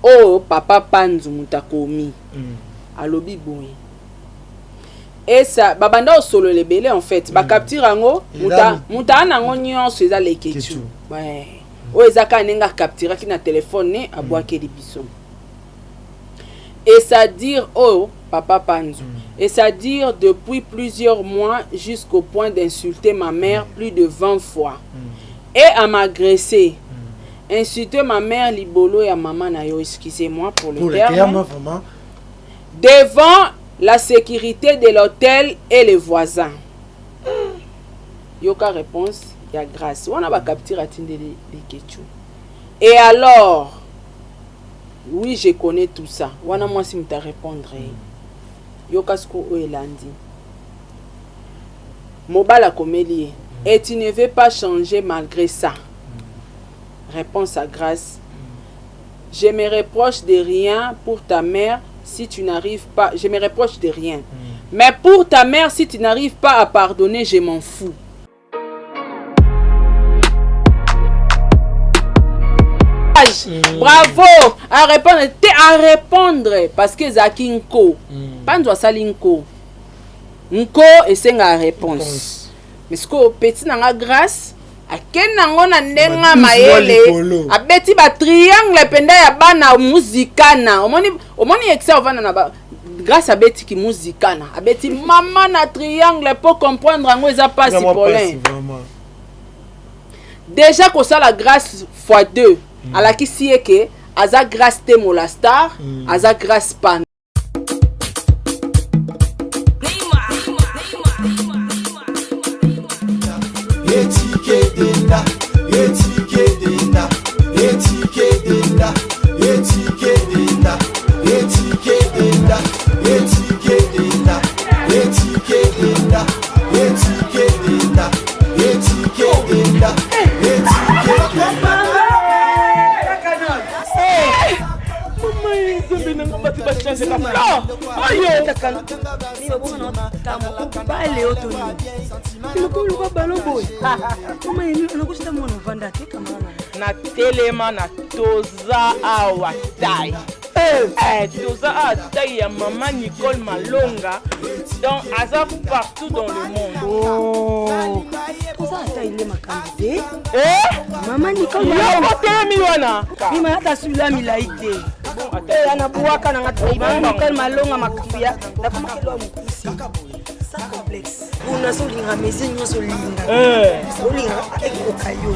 oh papa Panzu mutakomi alobi boy. Et ça babanda au solo le belé en fait ba capture ango muta nango nyonso eza leketu ouais o ezaka nenga capture ki na téléphone ne abwake libiso. Et ça dire oh papa Panzu et ça dire depuis plusieurs mois jusqu'au point d'insulter ma mère plus de 20 fois et à m'agresser. Insulter ma mère libolo et maman na yo, excusez-moi pour le terme. Devant la sécurité de l'hôtel et les voisins. Yoka réponse, il y a grâce. On a pas capté les questions. Et alors, oui, je connais tout ça. On a moi si me répondre. Yoka sko o elandi. Mobala komélie. Et tu ne veux pas changer malgré ça. Réponse à grâce. Je me reproche de rien pour ta mère si tu n'arrives pas. Je me reproche de rien. Mais pour ta mère, si tu n'arrives pas à pardonner, je m'en fous. Bravo! À répondre. T'es à répondre. Parce que Zaki Nko. Pas nous sali Nko. Nko et c'est la réponse. Mais ce que petit n'a grâce. Akenango na ndenga maele abeti ba triangle penda ya bana muzikana omoni exa ovana na ba grâce à beti ki muzikana abeti mama na triangle pour comprendre ngo eza pas si polin déjà ko ça la grâce fois 2 ala ki si eke aza grâce te molastar aza grâce pan na telema na toza awa tai toza awa tai ya maman Nicole Malonga donc aza partout dans le monde. Toza awa il est ma candidate maman Nicole Malonga ni malata sula milaite ana buwaka na ngati maman Nicole Malonga makufia na kama kilo mkusi sans complexe. On a solinga mesi nyoso linga. Solinga eko kayo.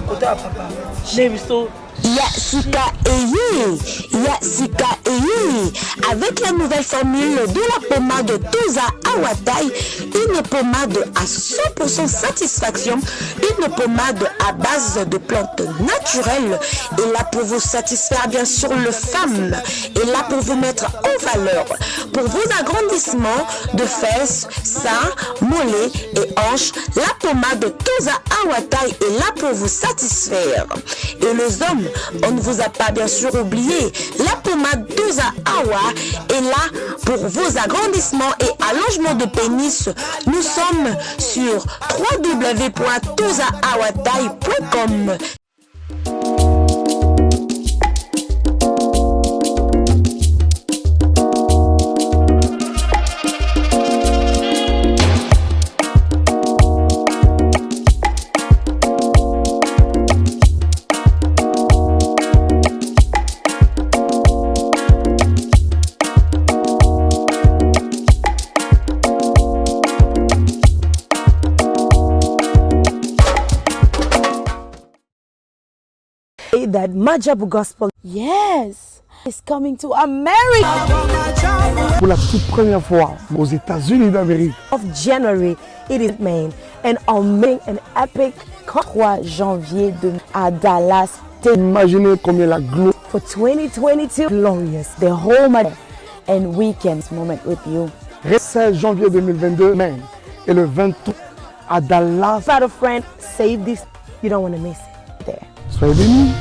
Kota papa. Nebiso Yasika Eyi. Avec la nouvelle formule de la pommade Toza Awatai, une pommade à 100% satisfaction, une pommade à base de plantes naturelles, et là pour vous satisfaire bien sûr le femme, et là pour vous mettre en valeur, pour vos agrandissements de fesses, seins, mollets et hanches, la pommade Toza Awatai est là pour vous satisfaire. Et les hommes, on ne vous a pas bien sûr oublié, la pommade Toza Awa est là pour vos agrandissements et allongements de pénis. Nous sommes sur www.tozaawatai.com. That Majabu Gospel, yes, is coming to America. Pour la toute première fois aux États-Unis d'Amérique. Of January, it is Maine, and on May an epic 3 janvier à Dallas. Imaginez combien la gloire. For 2022, glorious, the whole month and weekend moment with you. 16 janvier 2022, Maine, et le 23 à Dallas. Father friend, save this. You don't want to miss it there. Soyez bénis.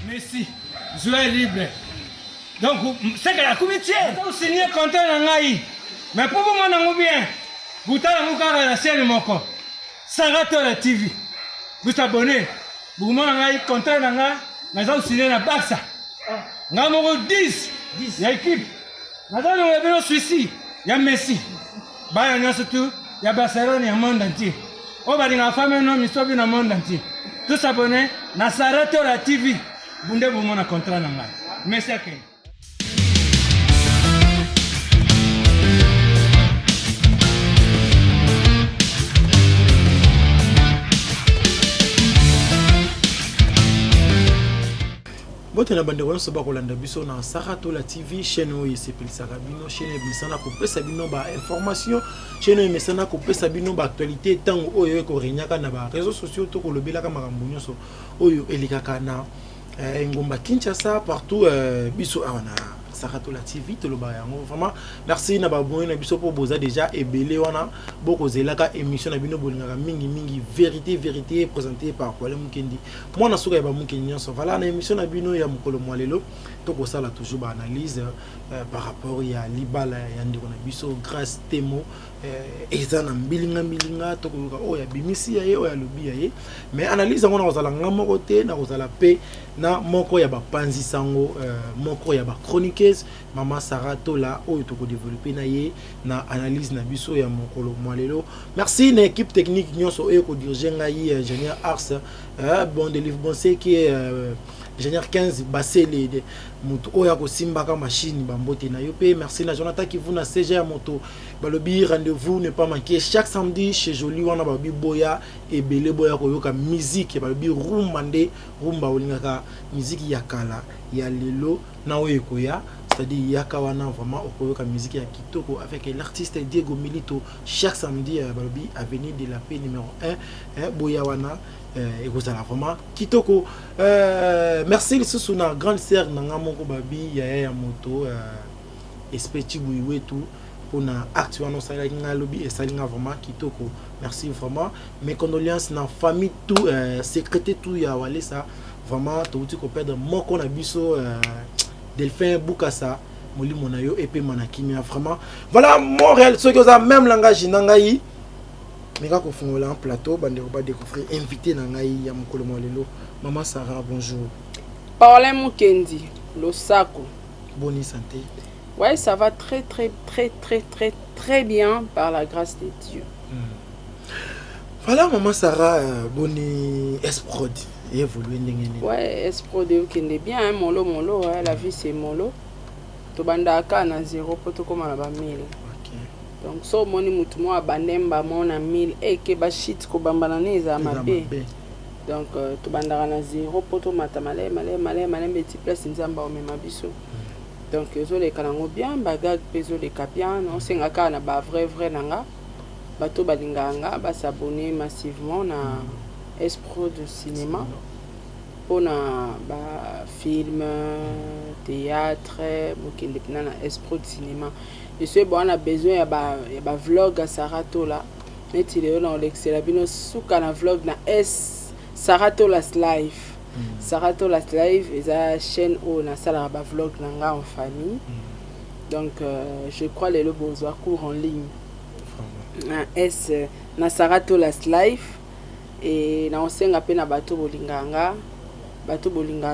Merci. Joie libre. Donc, c'est que la comité, vous signez contrat dans l'AI. Mais pour vous, mon bien, vous avez la chaîne Moko. Sarato la TV. Vous abonnez. Vous avez contrat dans l'AI. Vous avez signé la Barça. Vous avez 10. Il y a équipe. Vous avez Suisse. Il y a Messi. Il y a surtout. Il y a Barcelone, il y a le monde entier. On va dire la femme, non, mais dans le monde entier. Tous abonnés. Sarato la TV. Vous avez un contrat dans l'AI. Merci à vous. Bote na bande wana soba kolanda biso na Sarato la TV chaîne oyo sepelisaka bino chaîne emisana kopesa bino ba information chaîne emisana kopesa bino ba actualité tango oyo ekorenyaka na ba réseaux sociaux to kolobelaka makambo nyonso oyo elikaka na ngomba Kinshasa partout biso awana Sarato la TV to loba yango vraiment merci na ba bonne na biso po boza déjà ebele wana boko zelaka émission na bino bolingaka mingi vérité présentée par Poilé Mukendi moi na soka ya ba Mukendi nyonso voilà na émission na bino ya mokolo mwalelo to ko sala toujours ba analyse par rapport ya libala ya ndeko na biso grâce temo eza na mbilinga to ko o ya bimisi ya ye o ya lobi ya ye mais analyse ngona kozala ngamoko te na kozala pe na moko ya ba panzi sango moko ya ba chroniqueuse Mama Sarato la oyo to ko développer na ye na analyse na biso ya mokolo mwalelo merci na équipe technique nyonso oyo ko diriger ngai ingénieur Ars bon de livre bon c'est qui est ingénieur 15 basele de moto oya ko simbaka machine bambote na yo pe merci na Jonathan qui vous na CG moto balobi rendez-vous ne pas manquer chaque samedi chez Joli wana babi boya et belé boya ko yoka musique balobi rumande rumba olingaka musique ya kala ya lelo na oyo koya c'est-à-dire yaka wana vraiment okoyoka musique ya kitoko avec l'artiste Diego Milito chaque samedi balobi avenue de la paix numéro 1 boya wana et vous allez vraiment kitoko merci lisusu na grande sœur nanga moko babi ya moto espeti buiwe tout pour na acte wana sala nga lobby et salinga vraiment kitoko merci vraiment mes condoléances na famille tout secrétaire tout ya wale ça vraiment tout ko perdre moko na biso Delphin Bukasa molimo na yo epé manakimia vraiment voilà Montréal ce que ça même langage nangai Mega ko fungola en plateau bande ko ba découvrir invité na ngai ya mokolo molelo Maman Sarah bonjour Poilé Mukendi Losako bonne santé ouais ça va très bien par la grâce de Dieu voilà Maman Sarah bonne esprod évoluer ndengene ouais esprod okende bien hein, molo hein, la vie c'est molo to banda ka na 0 poto koma na ba 1000 donc so moni mutu mo abanemba mona 1000 eke ba shit ko bambana neza mabe donc to bandara na 0 poto mata malé petit place nzamba o mema biso donc zo le kanango bien bagag pezo le bien non senga ka na ba vrai nanga bato balinganga ba s'abonner massivement na Espro de cinéma pour na ba film théâtre bokende na Espro de cinéma et c'est bon on a besoin ya ba vlog à Sarato là neti leo na l'excella bino suka na vlog na Sarato Last Life Sarato Last Life eza chaîne où na sala ba vlog nanga en famille donc je crois les besoin cours en ligne na Sarato Last Life et na osenga pe na bato bolinga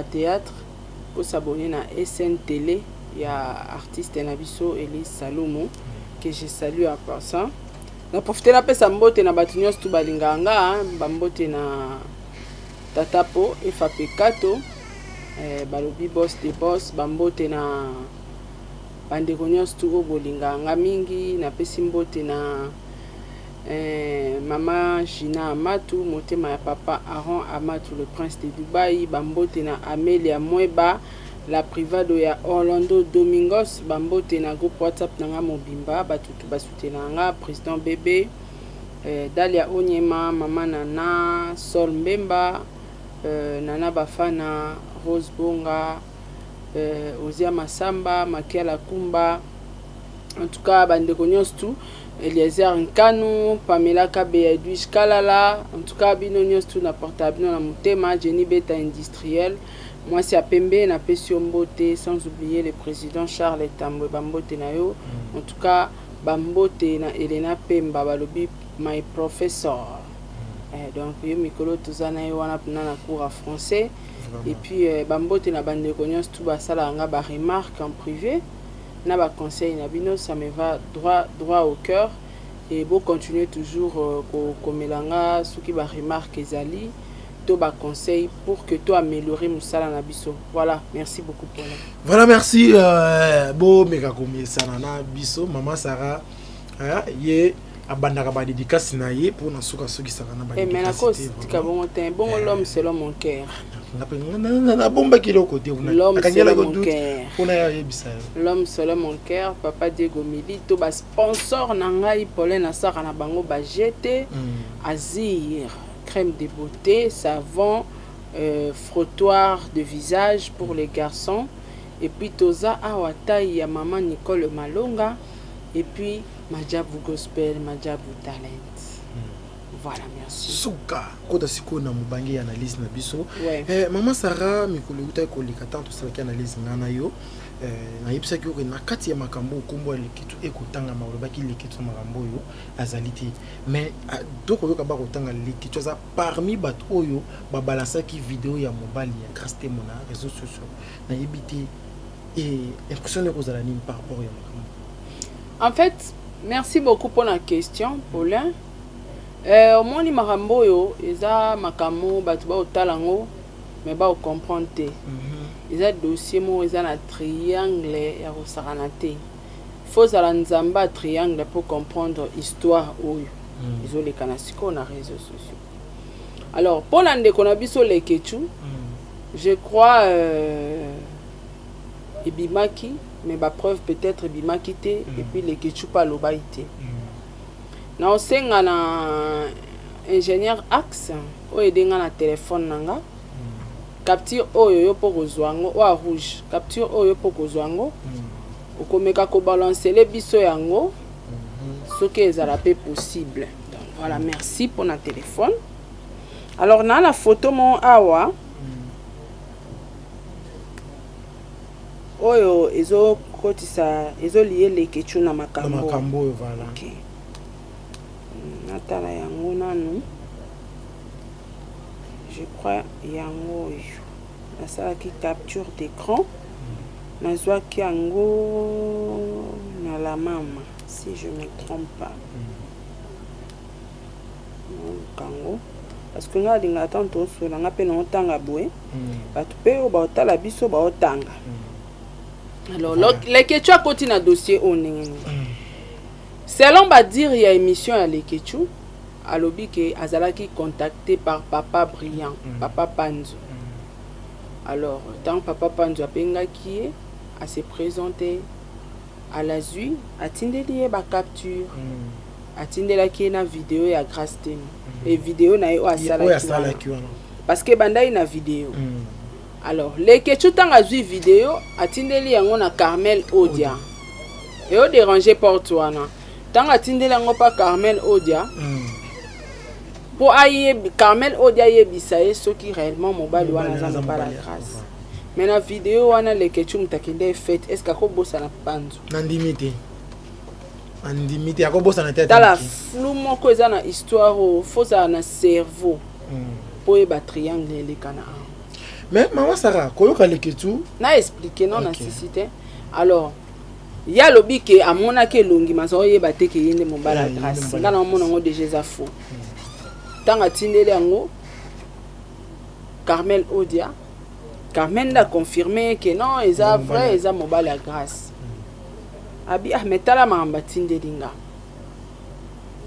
théâtre pour s'abonner na SN Télé il y a artiste na biso Elise Salomo que je salue à passant na profiter la pesa mbote na bato nyos tu balinganga bambote na Tatapo FAP Kato balobi boss de boss bambote na bande nyos tu bolinganga mingi na pesi mbote na Maman Gina Amatou, motema ya papa Aaron Amatou, le prince de Dubaï, bambote na Amelia Mweba, la privado ya Orlando Domingos, bambote na groupe WhatsApp nanga mobimba, batutu basute nanga, président bébé, Dalia Onyema, Mama Nana, Sol Mbemba, Nana Bafana, Rose Bonga, Ozia Masamba, Makia Lakumba, en tout cas, bande nyos tout. Eliezer Nkanu, Pamela Kabe, Edwige Kalala, en tout cas, Binonios tout n'apporte à Binon Mutema, Jenny Beta Industriel. Moi, c'est à Pembe, na Pesio Mbote, sans oublier le président Charles Tambwe Bambote Nayo. En tout cas, Bambote na Elena Pemba, Balobi, my professor. Donc, yo Mikolo Tuzana yo wana na cours à français. Et puis, Bambote na bande Konyos tout basala anga ba remarque en privé. Na ba conseil na bino, ça me va droit au cœur. Et bon, continuer toujours comme elanga, ceux qui ba remarque ezali. To ba conseil pour que tu améliorer musala na biso. Voilà, merci beaucoup pour là. Voilà, merci bo meka komi sana na biso mama Sarah ye abandaka ba dédicace na ye pour na suka soki saka na ba dédicace. Mais na cause tika bon temps bon l'homme c'est l'homme mon cœur. Na bomba kilo côté vous na. L'homme c'est mon cœur. Pona ya yebisa. L'homme c'est mon cœur, papa Diego Mili to ba sponsor na ngai Pauline na saka na bango ba jeter Azir. Crème de beauté, savon, frottoir de visage pour les garçons. Et puis Toza Awata, il y a maman Nicole Malonga. Et puis Madjabou Gospel, Madjabou Talent. Voilà, merci. Souka, koda siko na mubangi analyse na biso. Maman Sarah, mikolo uta kolika tanto sala ki analyse ngana yo. Na yebisa ki na kati ya makambo okombo lekitu ekotanga maloba ki lekitu makambo yo azaliti. Mais doko yo kaba kotanga lekitu za parmi bato oyo ba balancer ki vidéo ya mobali ya grâce témoin na réseaux sociaux. Na yebiti et impression de kozala ni par rapport ya makambo. En fait, merci beaucoup pour la question, Paulin. Au moins ni makambo yo eza makambo bato ba otalango mais ba o comprendre te. Ils ont dossier mo ils ont un triangle ya rosaranate. Faut za nzamba triangle pour comprendre histoire oyo. Ils ont les kanasiko na réseaux sociaux. Alors pour l'ande qu'on a biso les kechu, je crois ebimaki mais ba preuve peut-être ebimaki te et puis les kechu pas lobaité. Na osenga na ingénieur axe o edenga na téléphone nanga capture oyo yo poko zwango o rouge capture oyo poko zwango okomeka ko balancer les biso yango ce que ezala pe possible. Donc voilà, merci pour notre téléphone. Alors na la photo mon awa oyo ezo kotisa ezo lié les kechu na makambo voilà. OK. Natala yango nanu je crois yango na sala qui capture d'écran na zwa ki yango na la mama si je me trompe pas kango parce que nga dinga tanto so na ngape na otanga boye batu pe o ba otala biso ba otanga. Alors les kechu akoti na dossier onengeni. Selon ba dire il y a émission à Lekechu, alobi ke azalaki contacté par Papa Brillant, Papa Panzo. Alors, tant Papa Panzo apenga qui a se présenté à la ZUI, a tindeli ba capture, a tindela ki na vidéo ya grâce tenu. Et vidéo na yo asala ki. Parce que bandai na vidéo. Alors, Lekechu tanga ZUI vidéo, a tindeli yango na Carmel Odia. Et au déranger porte wana. Tant que tu n'es pas Carmel Odia, pour aïe Carmel Odia yebisaye ce qui réellement mobile wana za pas la grâce. Mais la vidéo wana les ketchum takinde fait est-ce que ko bossa na panzo? Nandimité. Andimité ko bossa na tête. Dans la flou moko eza na histoire faut ça na cerveau. Pour y battre triangle les kana. Mais maman Sarah, koyoka les ketchu na expliquer non na cité. Alors ya lobi ke amona ke longi maso yeba te ke yende mobala grâce ngana mona ngo déjà za faux tanga tindele yango Carmel Odia Carmen a confirmé que non eza vrai eza mobala grâce abi metala mamba tindelinga.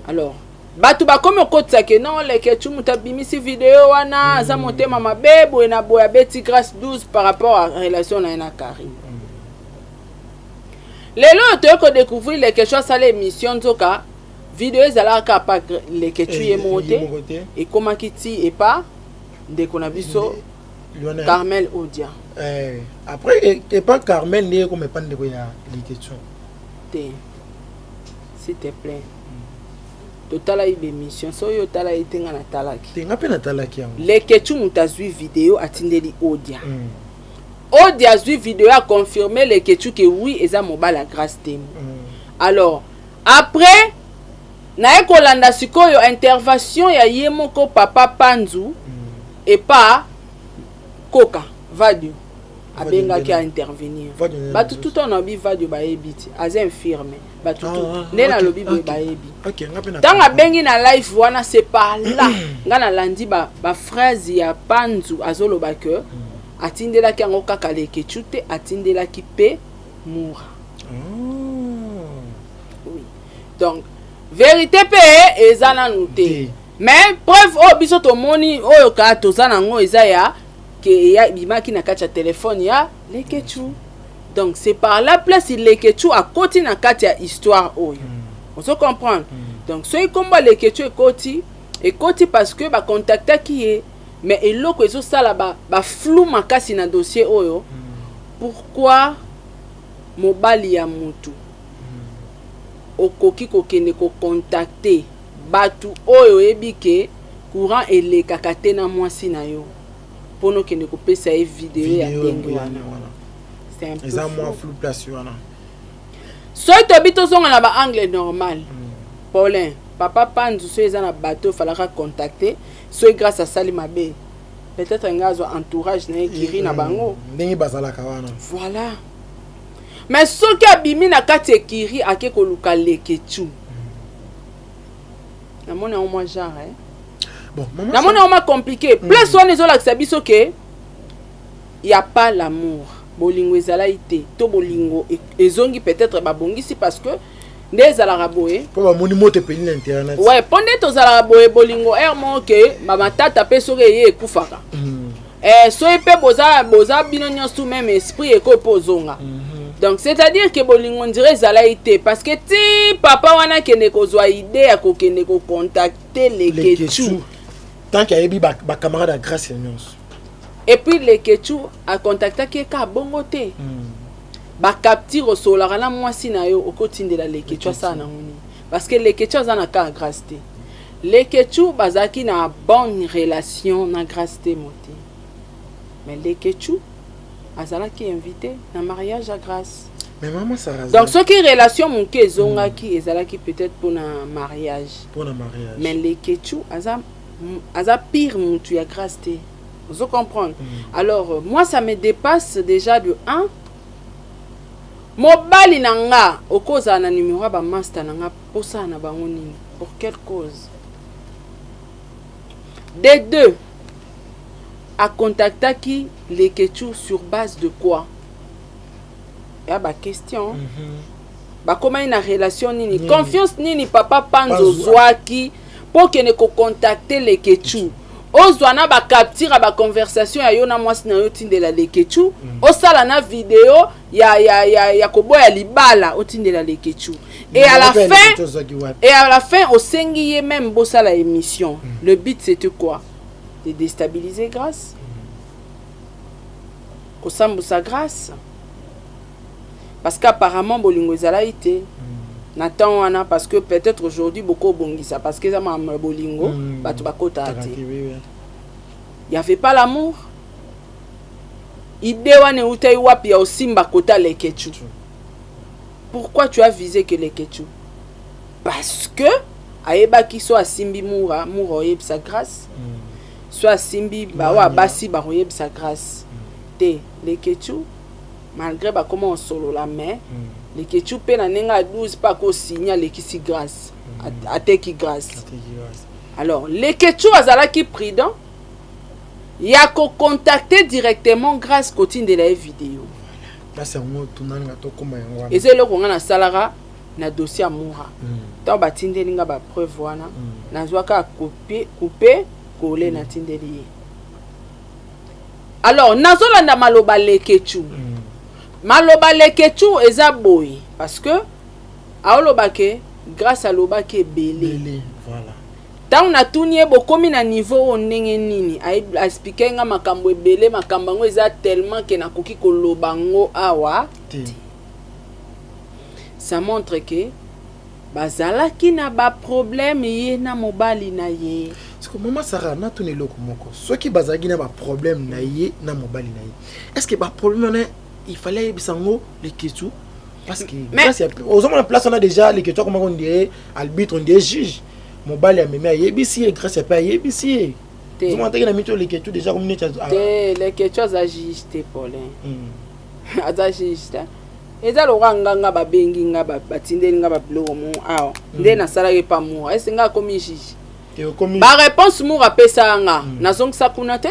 Alors batu ba comme okotsa ke non les kechu mutabimisi vidéo wana za motema mabebo na boya beti grâce 12 par rapport à relation na ina Karim. Les lots tu découvrir les quelque chose à l'émission Zoka vidéo ezalaka pas les kechu ye monté et comment kiti et pas de konabiso Carmel Odia. Après et pas Carmel né comme pas de ya les questions. S'il te plaît. totala ibe mission so yo tala itenga na talaki tenga pe na talaki yango Lekechu mutazwi vidéo atindeli Odia Odia azwi vidéo a confirmé Lekechu que oui eza mobala grâce temo alors après na ekolanda sikoyo intervention ya yemoko papa Panzu et pas Koka Vadio abengaki a intervenir batu tout on obi Vadio ba ebiti as infirme batu tout nena lobi ba ebi tanga bengi na live wana c'est pas là ngana landi ba phrase ya Panzu azoloba que atindela ki yango kaka Lekechu te atindela ki pe moura oui donc vérité pe ezana noté mais preuve o biso to moni oyo ka tozana ngo eza ya que ya bimaki na kati ya téléphone ya Lekechu donc c'est par la place Lekechu a koti na kati ya histoire oyo on se comprendre donc so ikomba Lekechu e koti parce que ba contacta ki mais eloko ezo sala ba flou makasi na dossier oyo pourquoi mobali ya mutu okoki kokende ko contacter batu oyo ebike courant elekaka te na mwasi na yo pono kende ko pesa e vidéo ya ndenge wana c'est un peu eza moi flou place wana so to bito zonga na ba angle normal Paulin papa Panzu so eza na bateau falaka contacter so grâce à Sali Mabe peut-être ngazo entourage na Kiri na bango ndenge bazalaka wana voilà mais soki abimi na kati ya Kiri ake koluka Lekechu namona au moins genre bon maman namona au moins compliqué plus on ezola kisabiso ke y a pas l'amour bolingo ezala ite to bolingo ezongi peut-être babongisi parce que ndezala raboye po ba moni moto peni na internet ouais pondé tozala raboye bolingo ermo ke mama tata pe soki ye ekufaka so epe boza bino nyonso même esprit eko pozonga donc c'est-à-dire que bolingo dirait zala ite parce que ti papa wana kende kozwa idée ya kokende ko contacter Lekechu tant qu'il y a eu ba camarade à grâce nyonso et puis Lekechu a contacté ka bongo te ba capture au solara na mwasi na yo okotindela Lekechu ça na ngoni parce que Lekechu azana ka grâce te Lekechu bazaki na bonne relation na grâce te moti mais Lekechu azala ki invité na mariage à grâce mais maman Sarah donc ce qui relation mon ke zonga ki ezala ki peut-être pour na mariage mais Lekechu aza pire mutu ya grâce te vous comprenez alors moi ça me dépasse déjà de 1 mobali nanga okoza na numéro ba master nanga posa na bango nini pour quelle cause des deux a contacté qui Lekechu sur base de quoi ya ba question ba comment une relation nini confiance nini papa Panzu zwaki pour que ne ko contacter Lekechu ozwana ba capture ba conversation ya yo na mwasi na yo tindela Lekechu osala na vidéo ya koboya libala otindela Lekechu et à la fin osengi même bosala émission le but c'était quoi de déstabiliser grâce kosambusa grâce parce qu'apparemment bolingo ezala ite Nathan wana parce que peut-être aujourd'hui beaucoup bongisa parce que ça m'a bolingo batu bakota ate il y avait pas l'amour idée wana utai wapi ya osimba kota Lekechu pourquoi tu as visé que Lekechu parce que ayebaki so asimbi moura oyebisa grâce so asimbi bawa basi ba oyebisa grâce te Lekechu malgré ba comment on solo la main Lekechu pe na nenga 12 pas ko signer lekisi grâce ateki grâce alors Lekechu azala ki prudent ya ko contacter directement grâce cotine de la vidéo là c'est un tunanga to koma yango et c'est le ko ngana salara na dossier moura tant batindeli nga ba preuve wana na zwaka couper coller na tindeli alors nazolanda maloba Lekechu maloba Lekechu eza boy parce que aolobake grâce à lobake belé voilà tant na tunie bokomi na niveau ondenge nini a expliquer nga makambo ebele makambo ngo eza tellement que na koki koloba ngo awa ça montre que bazalaki na ba problème ye na mobali na ye. Parce que maman Sarah na tuni loko moko. Ceux qui bazalaki na ba problème na ye na mobali na ye. Est-ce que ba problème il fallait bisango les questions parce que aux hommes en place on a déjà les questions comment on dirait arbitre on dirait juge. Mobali a même yebisi grâce à pas yebisi. Vous m'entendez na mito les questions déjà comme les questions à juge te Paulin. Aza juge. Eza loranga ba bengi nga ba batindeli nga ba bloko mo awa nde na sala ke pa mo est nga komi juge ba réponse mo rapesa nga nazong sa kuna te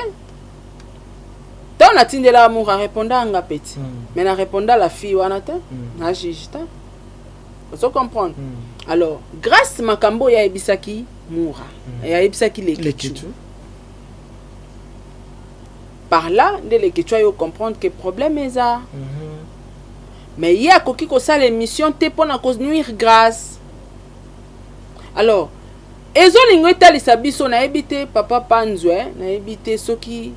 to na tindela mo répondre nga petit mais na répondre la fille wana te na juge te vous comprendre alors grâce makambo ya ebisaki moura ya ebisaki les questions par là nde les questions yo comprendre que problème eza mais il y a qui ça l'émission te pour nuire grâce. Alors, ezo lingweta lisabiso na ebité papa Panzwe na ebité ceux qui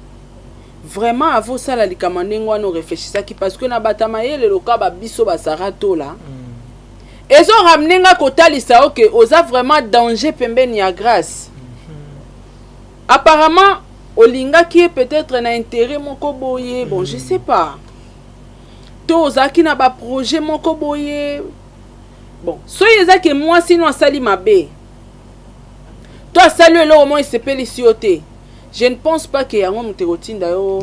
vraiment avo ça la likamandengwa no réfléchissa qui parce que na batama ye le loka ba biso ba sarato là. Ezo ramenenga kotalisa OK oza vraiment danger pembeni ya grâce. Apparemment olinga qui est peut-être na intérêt moko boye bon je sais pas. Tozaki na ba projet moko boye bon soyez ezaki moi sinon sali mabe toi salut là au moins il s'appelle sioté je ne pense pas que yango muterotinda yo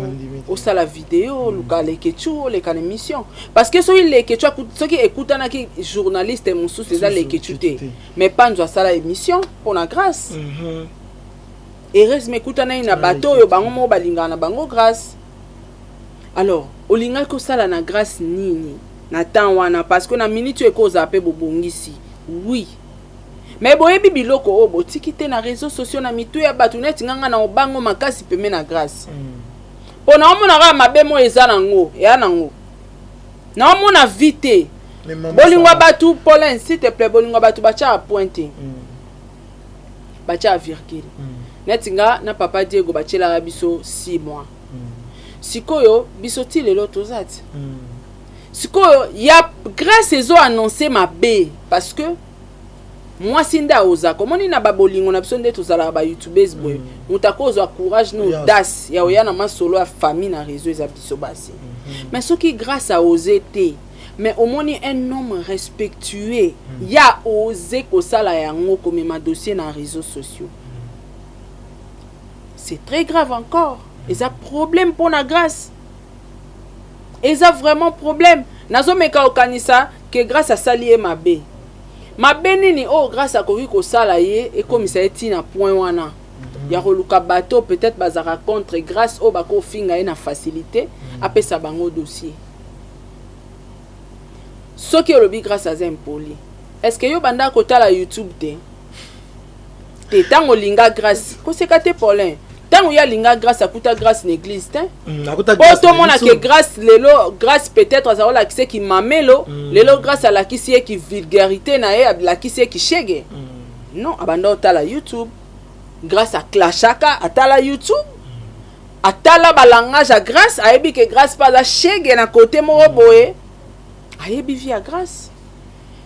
au sala vidéo luka les kechu les kan émission parce que soyez les kechu ceux qui écoutent na ki journaliste mon sous c'est ça les kechu mais pas nous sala émission pour la grâce et reste m'écouter na bateau yo bango mo balinga na bango grâce. Alors, olinga ko sala na grâce nini na temps wana parce que na minute eko zape bobongisi. Oui. Mais boyebi biloko o botiki te na réseaux sociaux na mitu ya batu neti nganga na obango makasi peme na grâce. Pona omona ka mabe mo eza nango, ya nango. Na omona vite. Bolingwa batu Paulin s'il te plaît bolingwa batu bacha a pointer. Bacha a virgule. Neti nga na papa Diego bachela biso 6 mois. Sikoyo bisoti lelo tozati sikoyo ya grâce ezo annoncer ma bé parce que moi sinda oza komoni na babolingo na biso nde tozala ba youtubers boy mutakozo courage no audace ya oyana masolo ya famille na réseau eza biso basi mais ce qui grâce à osé te mais au moins un homme respectueux ya osé ko sala yango comme ma dossier na réseaux sociaux c'est très grave encore. Et ça problème pour la grâce. Et ça vraiment problème. Nazo meka okanisa que grâce à salier ma bé. Ma bé nini oh grâce à koki ko sala ye et comme ça eti na point wana. Ya roluka bateau peut-être bazara contre grâce au bako finga na facilité après ça bango dossier. Ce qui est grâce à Zempoli. Est-ce que yo banda kota la YouTube te tango linga grâce. Ko sekate Paulin. Tant il y a linga grâce à kuta grâce l'église hein autant mon a que grâce lelo grâce peut-être ça la qui mamelo lelo grâce à la qui c'est qui vulgarité na la qui c'est qui chege non abanda ta YouTube grâce à clashaka atala YouTube atala balangage à grâce ayebi que grâce pas la chege na côté mo boye ayebi via grâce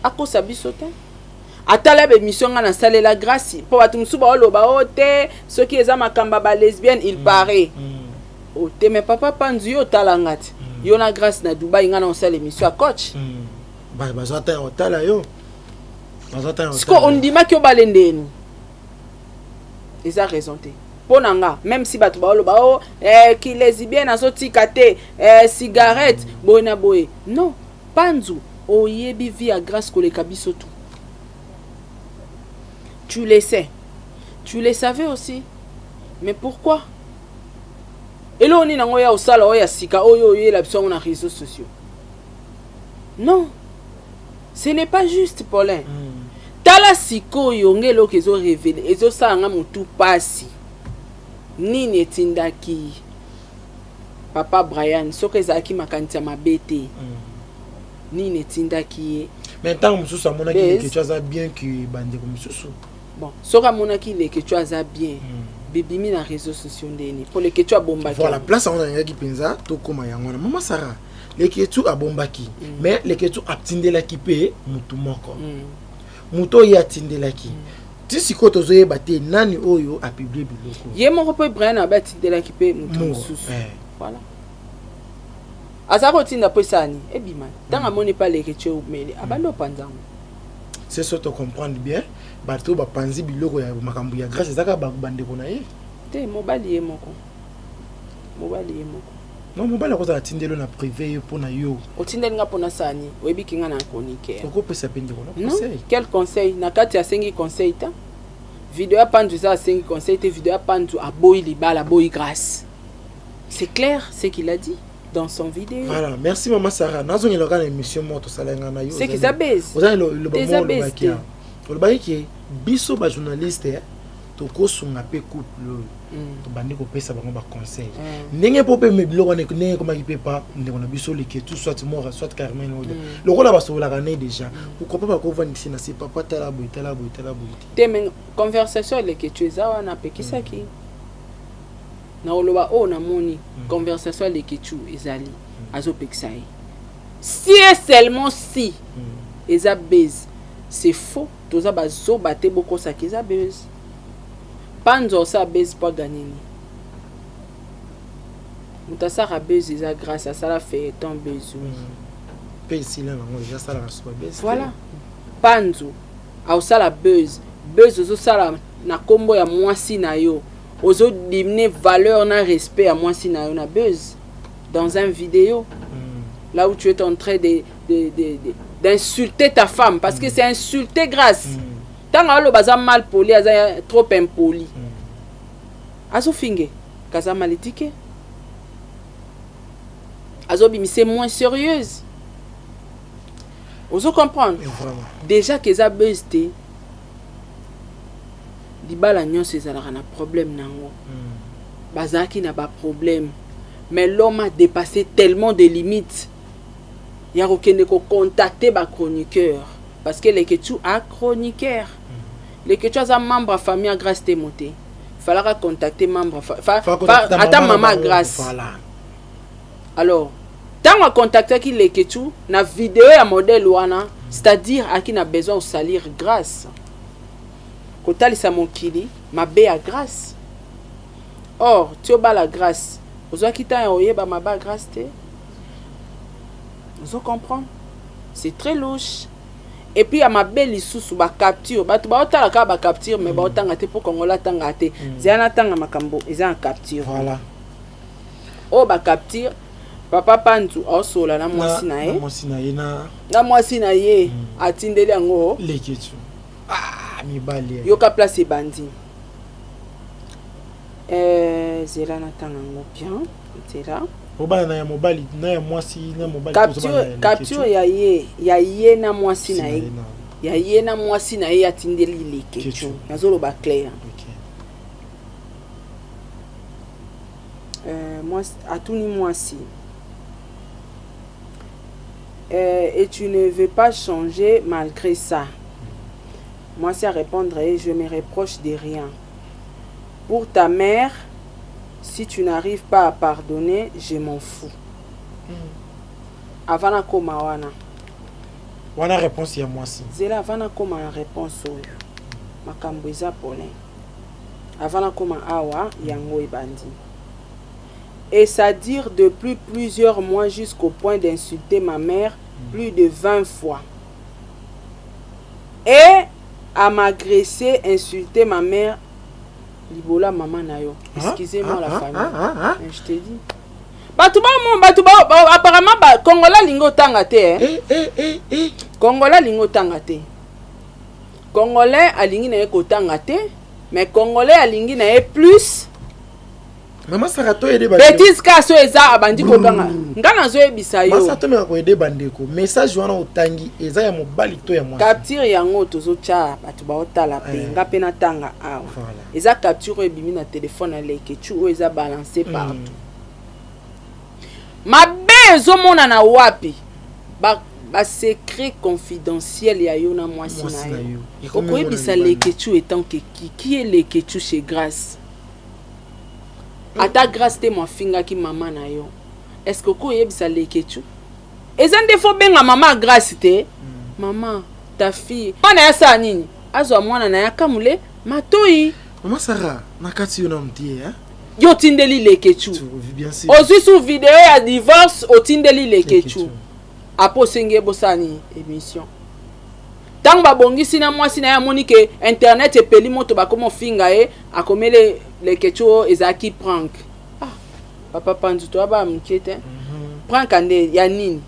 akosa bisote atala be mission nga na salle la grâce pour batu musuba oloba ote ceux qui eza makamba ba lesbienne il paraît ote mais papa panzu yo talangati yo na grâce na Dubai nga na salle mission à coach ba bazata otala yo bazata ce qu'on dit ma ki obalendeni eza raison te ponanga même si batu ba oloba o ki lesbienne azotika te cigarette boyna boye non panzu oyebi via grâce ko le kabiso tout. Tu le sais. Tu le savais aussi. Mais pourquoi? Et là, on est dans le sala, on est sika, on est là, on a réseaux sociaux. Non. Ce n'est pas juste, Paulin. Tala siko yonge lo kezo révélé. Ezo sa nga mutu pasi. Ni netindaki. Papa Brian, soke zaki makantia mabete. Ni netindaki. Maintenant, musu sa mona ki ke tu as bien que bande comme musu. Bon, soka mona ki le ke tu as bien. Bibimi na réseaux sociaux ndeni. Pour le que tu as bombaki. Voilà, place on a ki penza to koma yangona. Maman Sarah, le que tu a bombaki. Mais le que tu a tindela ki pe mutu moko. moto oyo atindelaki ti sikoyo tozoyeba te nani oyo apiblie biloko ye moko mpo Brian abe atindelaki mpe moto mosusu voilà aza kotinda mpo esani ebima ntango amoni pa leketio umele abandi opanzango c'est ça to comprendre bien bato bapanzi biloko ya makambo ya grâce ezaka bandeko na ye te mobali ye moko non mobali akozala tindelo na privé yo mpona yo otindeli nga mpona sani oyebiki nga na chroniqueur okopesa mpe ndeko na conseil quel conseil na kati asengi conseil ta video ya pandu eza asengi conseil te video ya pandu aboyi libala aboyi grâce c'est clair ce qu'il a dit dans son vidéo. Voilà, merci maman Sarah. Nazo ni lokana émission moto salanga na yo. C'est qu'ils abaissent. Vous avez le bon qui biso ba journaliste to ko sunga pe couple to bandi ko pesa bango ba conseil. Ndenge popé me biloko ne ndenge koma ki pepa ndeko na biso leke tout soit mort soit carrément no. Le rôle ba so la gane déjà. Pourquoi pas ko vendre ici na c'est papa tala boy. Te conversation leke tu za na pe kisaki. Na oloba o na moni conversation les kitu ezali azo pexai si et seulement si eza base c'est faux toza bazo baté boko sa keza base panzo sa base pas gagner mutasa ra base eza grâce à ça la fait ton besoin pe ici là on déjà ça la base voilà panzo au ça la base zo sala na kombo ya mwasi na yo ozo diminuer valeur na respect à moi si na buzz dans un vidéo là où tu es en train d'insulter ta femme parce que c'est insulter grâce tant que le bazar mal poli aza trop impoli azo finge kaza malédique azo bimi c'est moins sérieuse ozo comprendre déjà que ça buzz te libala nyonso ezalaka na problème nango bazaki na ba problème mais l'homme a dépassé tellement de limites ya kokende ko contacter ba chroniqueur parce que les ketu a chroniqueur les ketu a membre à famille à grâce témoté fallait contacter membre ata maman grâce alors tant à contacter qui les ketu na vidéo ya modèle wana c'est-à-dire à qui n'a besoin de salir grâce kotalisa mokili mabe à grâce or tu as la grâce ozo kita oyeba mabe grâce te ozo comprendre c'est très louche et puis à mabe lisusu ba capture batu ba otala ka ba capture mais ba otanga te pour kongola tanga te zana tanga makambo eza en capture voilà o ba capture papa pantu osola na mwasi na ye na mwasi na ye atindeli yango leketu yoka place bandi zela na tango bien zela obana na mobile na mwasi na mobile capture ya ye na mwasi na ye ya ye na mwasi na ye atindeli leketu nazolo ba clair mwasi atuni mwasi et tu ne veux pas changer malgré ça. Moi, c'est à répondre, je me reproche de rien. Pour ta mère, si tu n'arrives pas à pardonner, je m'en fous. Avant koma wana. Wana réponse ya moi si. Zela avant koma réponse oyo. Makambo eza polin. Avant koma awa yango ebandi. Et ça dure depuis plusieurs mois jusqu'au point d'insulter ma mère plus de 20 fois. Et à m'agresser, insulter ma mère. Libola maman nayo. Excusez-moi la famille. Je te dis. Apparemment Congolais lingo tanga te. Congolais lingo tanga te. Congolais alingi na ko tanga te, mais Congolais alingi na plus. Maman Sarato ede bandeko. Bêtise kaso eza abandi ko kanga. Ngana zo ebisa yo. Masa to me ko ede bandeko. Message wana otangi eza ya mobali to ya mwasi. Capture yango tozo cha batu ba otala pe ngape na tanga awa. Eza capture ebimi na téléphone à leketu o eza balancé partout. Mabe zo mona na wapi. Ba secret confidentiel ya yo na mwasi na yo. Oko ebisa leketu étant que qui est leketu chez Grâce. Ata Grâce te mo finga ki maman na yo. Est-ce que ko yebisa leketu? Ezande fo benga maman Grâce te. Maman, ta fille mwana ya sa nini azwa mwana na ya kamule matoi Maman Sarah nakati yo na mtie hein yo tindeli lekechu bien sûr ozwi sous vidéo ya divorce otindeli lekechu apo senge bosani émission tant babongisi na mwasi na ya monike internet epeli moto bakoma finga ye akomele lekechu ezaki prank papa panzu to aba mkete prank ande ya nini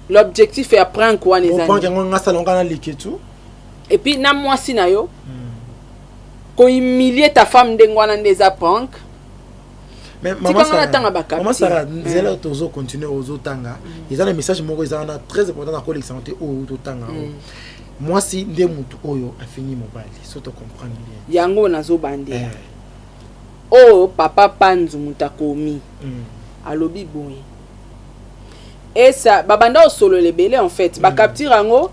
l'objectif est à prank wana ezani prank yango ngasa longa na lekechu et puis na mwasi na yo ko humilier ta femme ndengwana ndeza prank. Mais maman Sarah nzela tozo continuer ozo tanga ils ont un message moko ils ont très important dans la santé au to tanga moi si ndé mutu oyo a fini mobile so to comprendre bien yango nazo bande oh papa panzu mutakomi alobi boye et ça babanda o solo lebele en fait ba capture ngo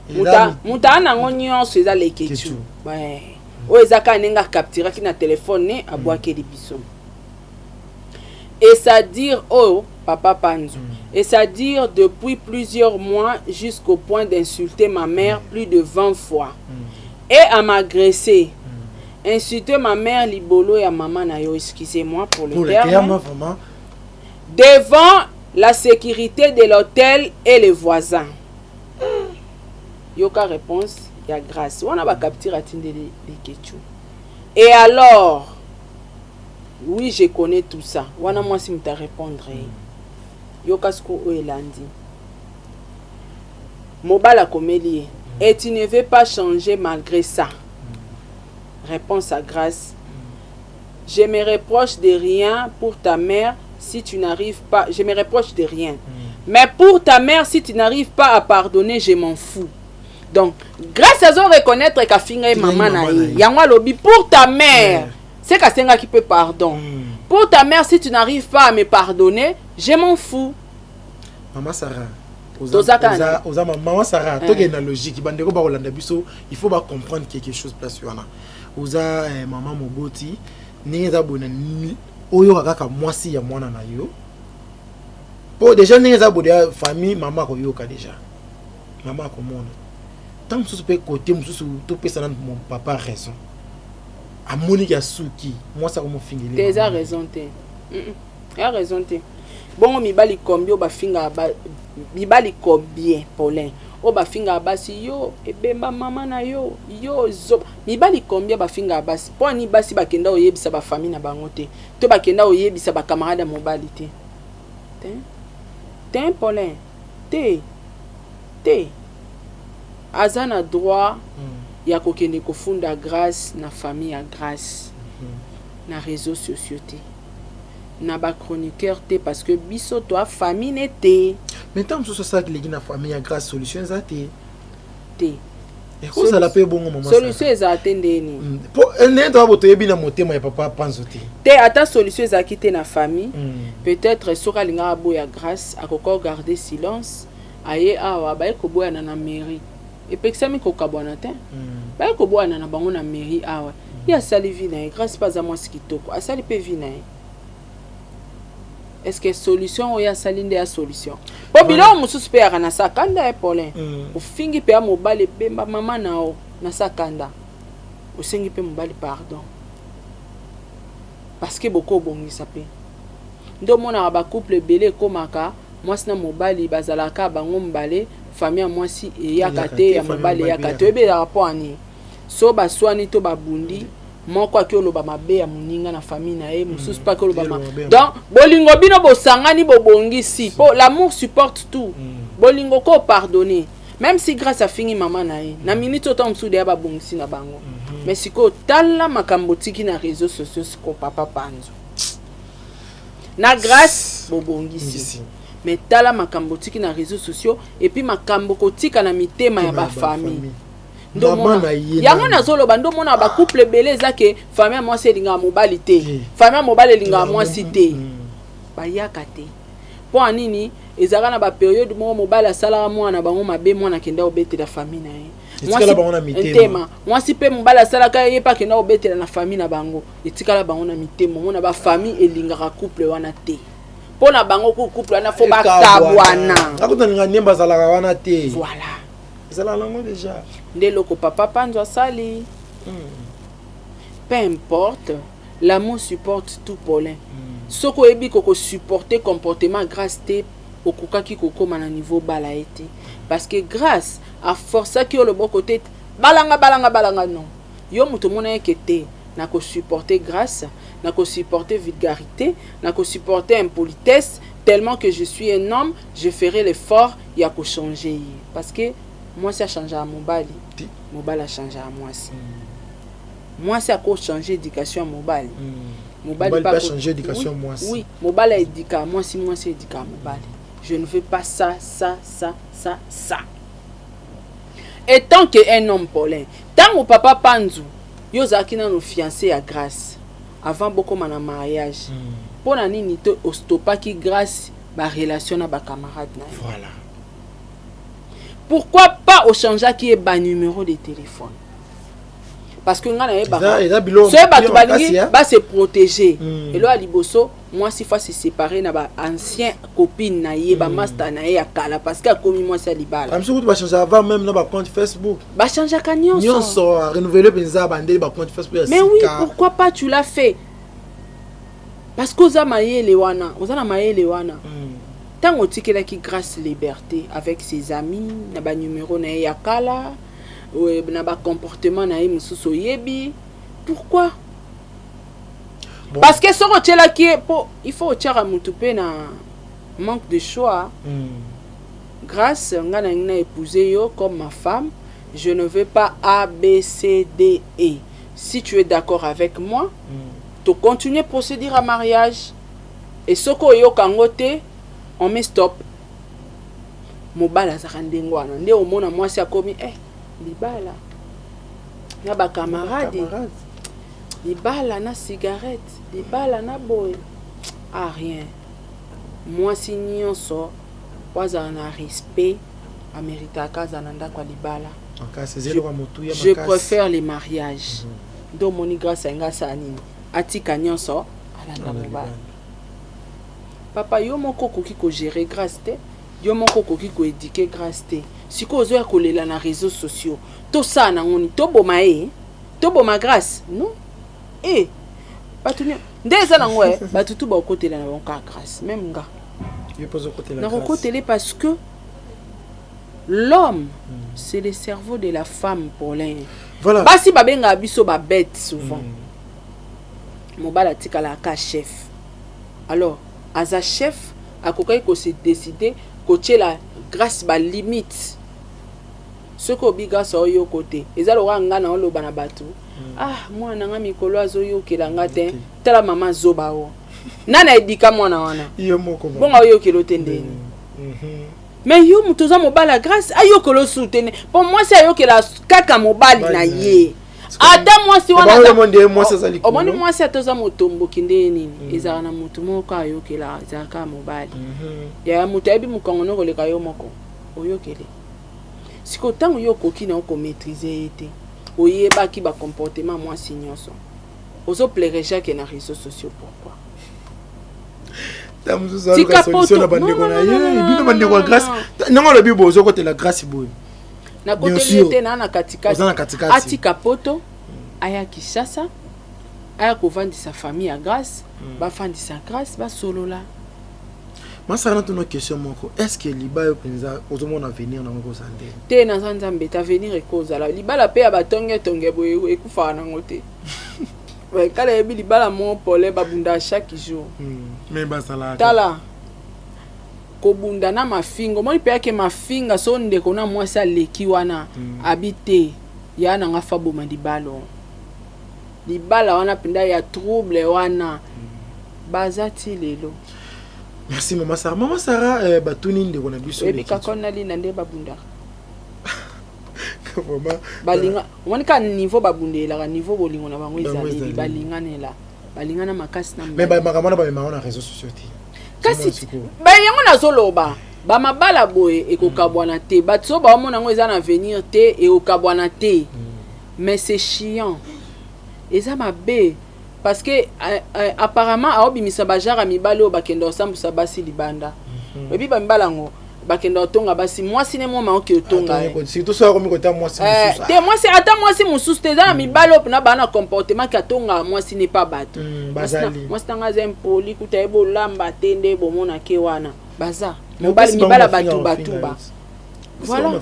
muta nango nyonso eza lekechu ouais o ezaka nenga capture ki na téléphone ne abwake libiso. Et c'est-à-dire, oh, papa Panzu, et c'est-à-dire depuis plusieurs mois jusqu'au point d'insulter ma mère plus de 20 fois. Et à m'agresser. Insulter ma mère, Libolo et à maman Nayo, excusez-moi pour le terme. Devant la sécurité de l'hôtel et les voisins. Yoka réponse, il y a grâce. On a pas capté la tinde les Ketchou. Et alors, oui, je connais tout ça. Wana moi si m'ta répondre. Yokasko o elandi. Mobala komélie. Et tu ne veux pas changer malgré ça. Réponse à grâce. Je me reproche de rien pour ta mère si tu n'arrives pas. Je me reproche de rien. Mais pour ta mère, si tu n'arrives pas à pardonner, je m'en fous. Donc, grâce à ça, reconnaître qu'à finir maman naïe. Yangwa lobi pour ta mère. C'est Kassenga qui peut pardon. Pour ta mère, si tu n'arrives pas à me pardonner, je m'en fous. Maman Sarah, maman Sarah, tu as une logique. Il faut comprendre quelque chose. Oza maman Moboti, n'eza bona oyo kaka mwasi ya mwana na yo. Po déjà n'eza bona famille maman ko yoka déjà. Maman ko mona. Tant que tu peux côté mususu to pesa na mon papa raison. A Monique a souki moi ça comme fingi tu as raison te a raison te bon mi bali combien ba finga ba mi bali combien Paulin o ba finga basi yo ebemba mama na yo zo mi bali combien ba finga basi po ni basi ba kenda oyebisa ba famille na bango te to ba kenda oyebisa ba camarade mobali te Paulin te azana droit ya kokende kofunda grâce na famille ya grâce na réseaux sociaux te na ba chroniqueur te parce que biso toi famille n'était mais tant que ça que les na famille ya grâce solution za te et quoi ça la paix bon maman solution za atendeni po ne to aboto yebi na motema ya papa panzo te ata solution za kité na famille peut-être soka linga abo ya grâce akoko garder silence aye awa ba ko boya na mairie et pexami ko kabona te ba ko boya na bango na mairie awa ya sali vina grâce pas à moi ce qui toko a sali pe vina est-ce que solution o ya sali nde ya solution po bilo mususu pe ya na sakanda e Paulin o fingi pe mobile bemba mama nao na sakanda o sengi pe mobile pardon parce que beaucoup bongisa pe ndo mona ba couple belé komaka mwasi na mobali bazalaka bango mbale famille mwasi eyakate ya mobali yakate ebe rapport ani so baswani to babundi moko akioloba mabe ya muninga na famille na ye mususu pa koloba donc bolingo bino bosangani bobongisi po l'amour supporte tout bolingo ko pardonner même si grâce à fingi mama na ye na minute autant msude ya babongisi na bango mais siko tala makambo tiki na réseaux sociaux siko papa Panzo na grâce bobongisi mais tala makambo tiki na réseaux sociaux et puis makambo kotika na mitema ya ba famille ndomona yango nazoloba ndomona ba couple belé zake famille mwasi linga mobali te famille mobali linga mwasi te bayaka te po anini ezaka na ba période mo mobali asala mwana bango mabe mwana kenda obete la famille na ye etikala bango na mitema mwasi pe mobali asala ka ye pa kenda obete na famille na bango etikala bango na mitema mona ba famille elinga couple wana te pona bango ko couple wana fo ba kabwana akota ninga nemba zalaka wana te voilà ça la langue déjà nde loko papa panzo asali. Peu importe, l'amour supporte tout Paulin. Soko ebi koko supporter comportement grâce te okokaki kokoma na niveau bala été parce que grâce à force qui le bon côté balanga non. Yo muto mona ekete na ko supporter grâce, na ko supporter vulgarité, na ko supporter impolitesse tellement que je suis un homme, je ferai l'effort ya ko changer parce que moi ça change à mon bali. Mon bali a changé à moi aussi. Moi c'est à cause changer éducation à mon bali. Mon bali pas changer éducation moi aussi. Oui, mon bali a éduqué moi si moi c'est éduqué à mon bali. Je ne veux pas ça. Et tant qu'un homme Paulin, tant que papa Panzu, yo zaki na no fiancé à grâce avant beaucoup de mariage. Pour nani ni to ostopa qui grâce ba relation na ba camarade na. Voilà. Pourquoi pas au changer qui est bas numéro de téléphone? Parce que ngana e ba. Ce ba to balingi ba se protéger. Et là liboso moi si fois se séparer na ba ancien copine na ye ba master na ye akala parce que comme moi c'est libala. Comme ça tu vas changer avant même na ba compte Facebook. Ba changer kanyon. Nyon so renouveler penza bande ba compte Facebook. Mais oui, pourquoi pas tu l'as fait? Parce que oza mayele wana, oza na mayele wana. Tant au tikela qui grâce liberté avec ses amis, na ba numéro na ye akala. Na ba comportement na ye mususu yebi. Pourquoi? Bon. Parce que ce que là qui est il faut tirer à mutupe na manque de choix. Grâce ngana ngina épouser yo comme ma femme, je ne veux pas A B C D E. Si tu es d'accord avec moi, tu continues procéder à mariage et ce que yo kangote, on met stop. Mobala za kandengwana nde omona moi c'est comme libala na ba camarade libala na cigarette libala na boy rien moi si nyonso waza na respect amerita kaza na ndako libala je préfère les mariages donc moni grâce à ngasa nini atika nyonso alanda mobala papa yo moko koki ko gérer grâce te yo moko koki ko éduquer grâce te siko ozo ya kolela na réseaux sociaux to ça na ngoni to boma grâce non batuni ndeza na ngwe batutu ba côté la na bonka grâce même nga yo pozo côté la grâce na côté parce que l'homme c'est le cerveau de la femme Paulin. Voilà. Basi babenga biso ba bête souvent. Mobala tikala ka chef. Alors, aza chef akokai ko se décider ko la grâce ba limite. Ce ko biga so yo côté. Ezalo nga na lo bana batu. Moi na nga mikolo azo yo kelanga te. Tala mama zoba o. Nana edika mwana wana. Yo moko. Bonga yo kelo tendeni. Mais yo mutoza mobala grâce ayo kolo soutenir. Pour moi c'est ayo kela kaka mobali na ye. Ata moi si wana omoni moi si atoza motombo kinde nini ezala na mutu moko ayo kela zaka mobali. Ya mutu ebi mukongono koleka yo moko. Oyo kele. Siko tango yo koki na ko maîtriser ete. Oyeba ki ba comportement moi si nyonso. Ozo plairait chaque na réseaux sociaux pourquoi? Tika solution na bande ko na ye bino bande ko grâce nango lobi bozo côté la grâce boy na côté lete na katikati atika poto aya Kinshasa aya ko vandisa famille à grâce ba vandisa grâce ba solola masana tono question moko est-ce que liba yo penza ozomona venir na ngo sande te na nzambe ta venir ekoza la libala pe ya batonge tonge boye ekufa na ngote. Ouais, quand il y a mon polé babunda chaque jour. Mais basala. Tala. Kobunda na mafingo. Moi il que ma finga sonde kona moi ça leki wana habité. Ya na ngafa boma di balo. Di bala wana pinda ya trouble wana. Bazati lelo. Merci maman Sarah. Maman Sarah batuni ndeko na biso. Ebi kakona li nande babunda. Balinga monika niveau babundela ka niveau bolingo na bango ezali balinganela balingana makasi na mais ba makamona ba mema na réseaux sociaux ti kasi ba yango na zoloba ba mabala boye ekokabwana te batso ba mona ngo eza na venir te e okabwana te mais c'est chiant eza mabe parce que apparemment a obimisa bajara mibalo bakendo sambu sabasi libanda ebi ba mibala ngo bakenda otonga basi mwasi ne moma oki otonga surtout ça comme côté mwasi mususu te mwasi ata mwasi mususu te dans mibalo na bana comportement ka tonga mwasi ne pas bato mwasi tanga za impoli kuta ebo lamba tende bomona ke wana baza mibala batu ba voilà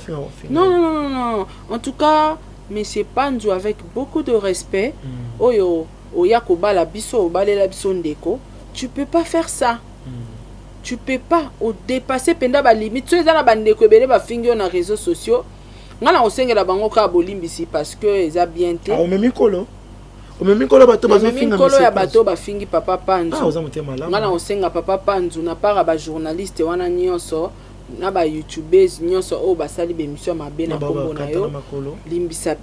non en tout cas monsieur Panzu avec beaucoup de respect oyo oya ko bala biso balela biso ndeko tu peux pas faire ça. Tu peux pas dépasser penda ba limite. Tu es dans la bande de bele ba fingi na réseaux sociaux. Ngana osengela bango ka bolimbisi parce que eza bien te. O memi kolo bato bazo finga kolo ya bato ba fingi papa Panzu. Oza motema la. Ngana osenga papa Panzu na para ba journaliste wana nyonso na ba youtubers nyonso o ba sali be mission mabe na kombo na yo. Limbisa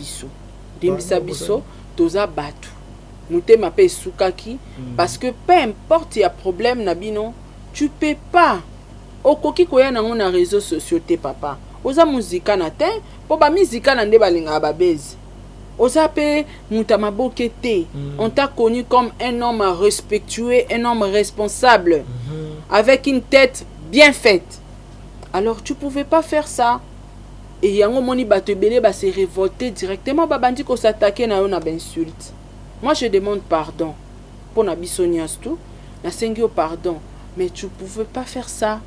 biso toza bato. Mutema pe sukaki parce que peu importe ya problème na bino. Tu peux pas. Okoki koya nango na réseaux sociaux te papa. Oza muzika na te, po ba muzika na nde balinga ba bezi. Oza pe mutama bokete. On t'a connu comme un homme respectueux, un homme responsable, avec une tête bien faite. Alors tu pouvais pas faire ça. Et yango moni bato belé ba se révolter directement ba bandi ko s'attaquer na yo na insulte. Moi je demande pardon pour na bisonias tout. Na sengio pardon. Mais tu ne pouvais pas faire ça.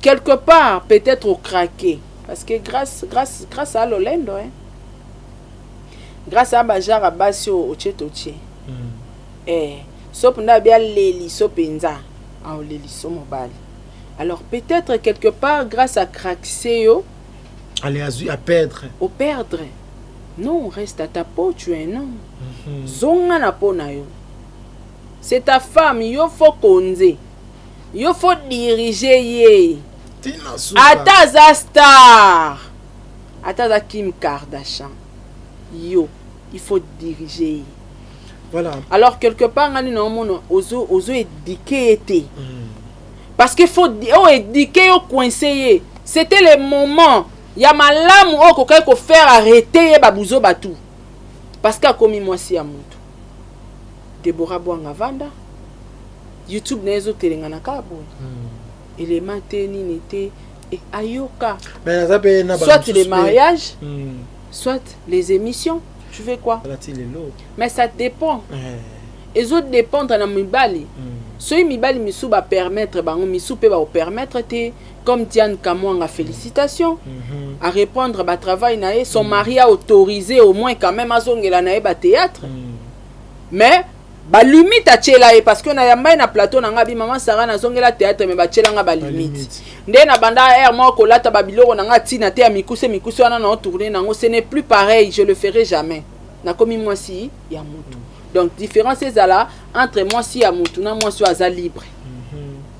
Quelque part, peut-être au craqué. Parce que grâce à l'Olendo, grâce à Bajar Abasio au Tchétoché, Sopna bien Leli Sopenza, à Leli Somobali. Alors peut-être quelque part, grâce à Craxeo, aller à perdre. Au perdre. Non, reste à ta peau, tu es un homme. Zonga na po na yo. C'est ta femme, il faut konze. Il faut diriger. Ata za star. Ata za Kim Kardashian. Il faut diriger. Voilà. Alors quelque part ngani na mono ozo éduquer été. Parce qu'il faut éduquer au coincé. C'était le moment. Ya malamu o ko faire arrêter babuzo batu. Parce qu'a commis moi si à mutu. Deborah Bwanga Vanda YouTube nezo telengana kabo élément teni nete et ayoka soit les mariages soit les émissions tu fais quoi mais ça dépend les autres dépendent na mibali soy mibali misu ba permettre bango misu pe ba permettre te comme Diane Kamwanga félicitations à répondre ba travail nae son mari a autorisé au moins quand même azongela nae ba théâtre mais ba limite a tchela parce que na yamba na plateau na ngabi maman Sarah na zongela théâtre mais ba tchela nga ba limite nde na banda air mo ko lata ba biloko na nga tina te ya mikuse wana na tourner nango ce n'est plus pareil je le ferai jamais na komi moi si ya mutu donc différence ezala entre moi si ya mutu na moi si aza libre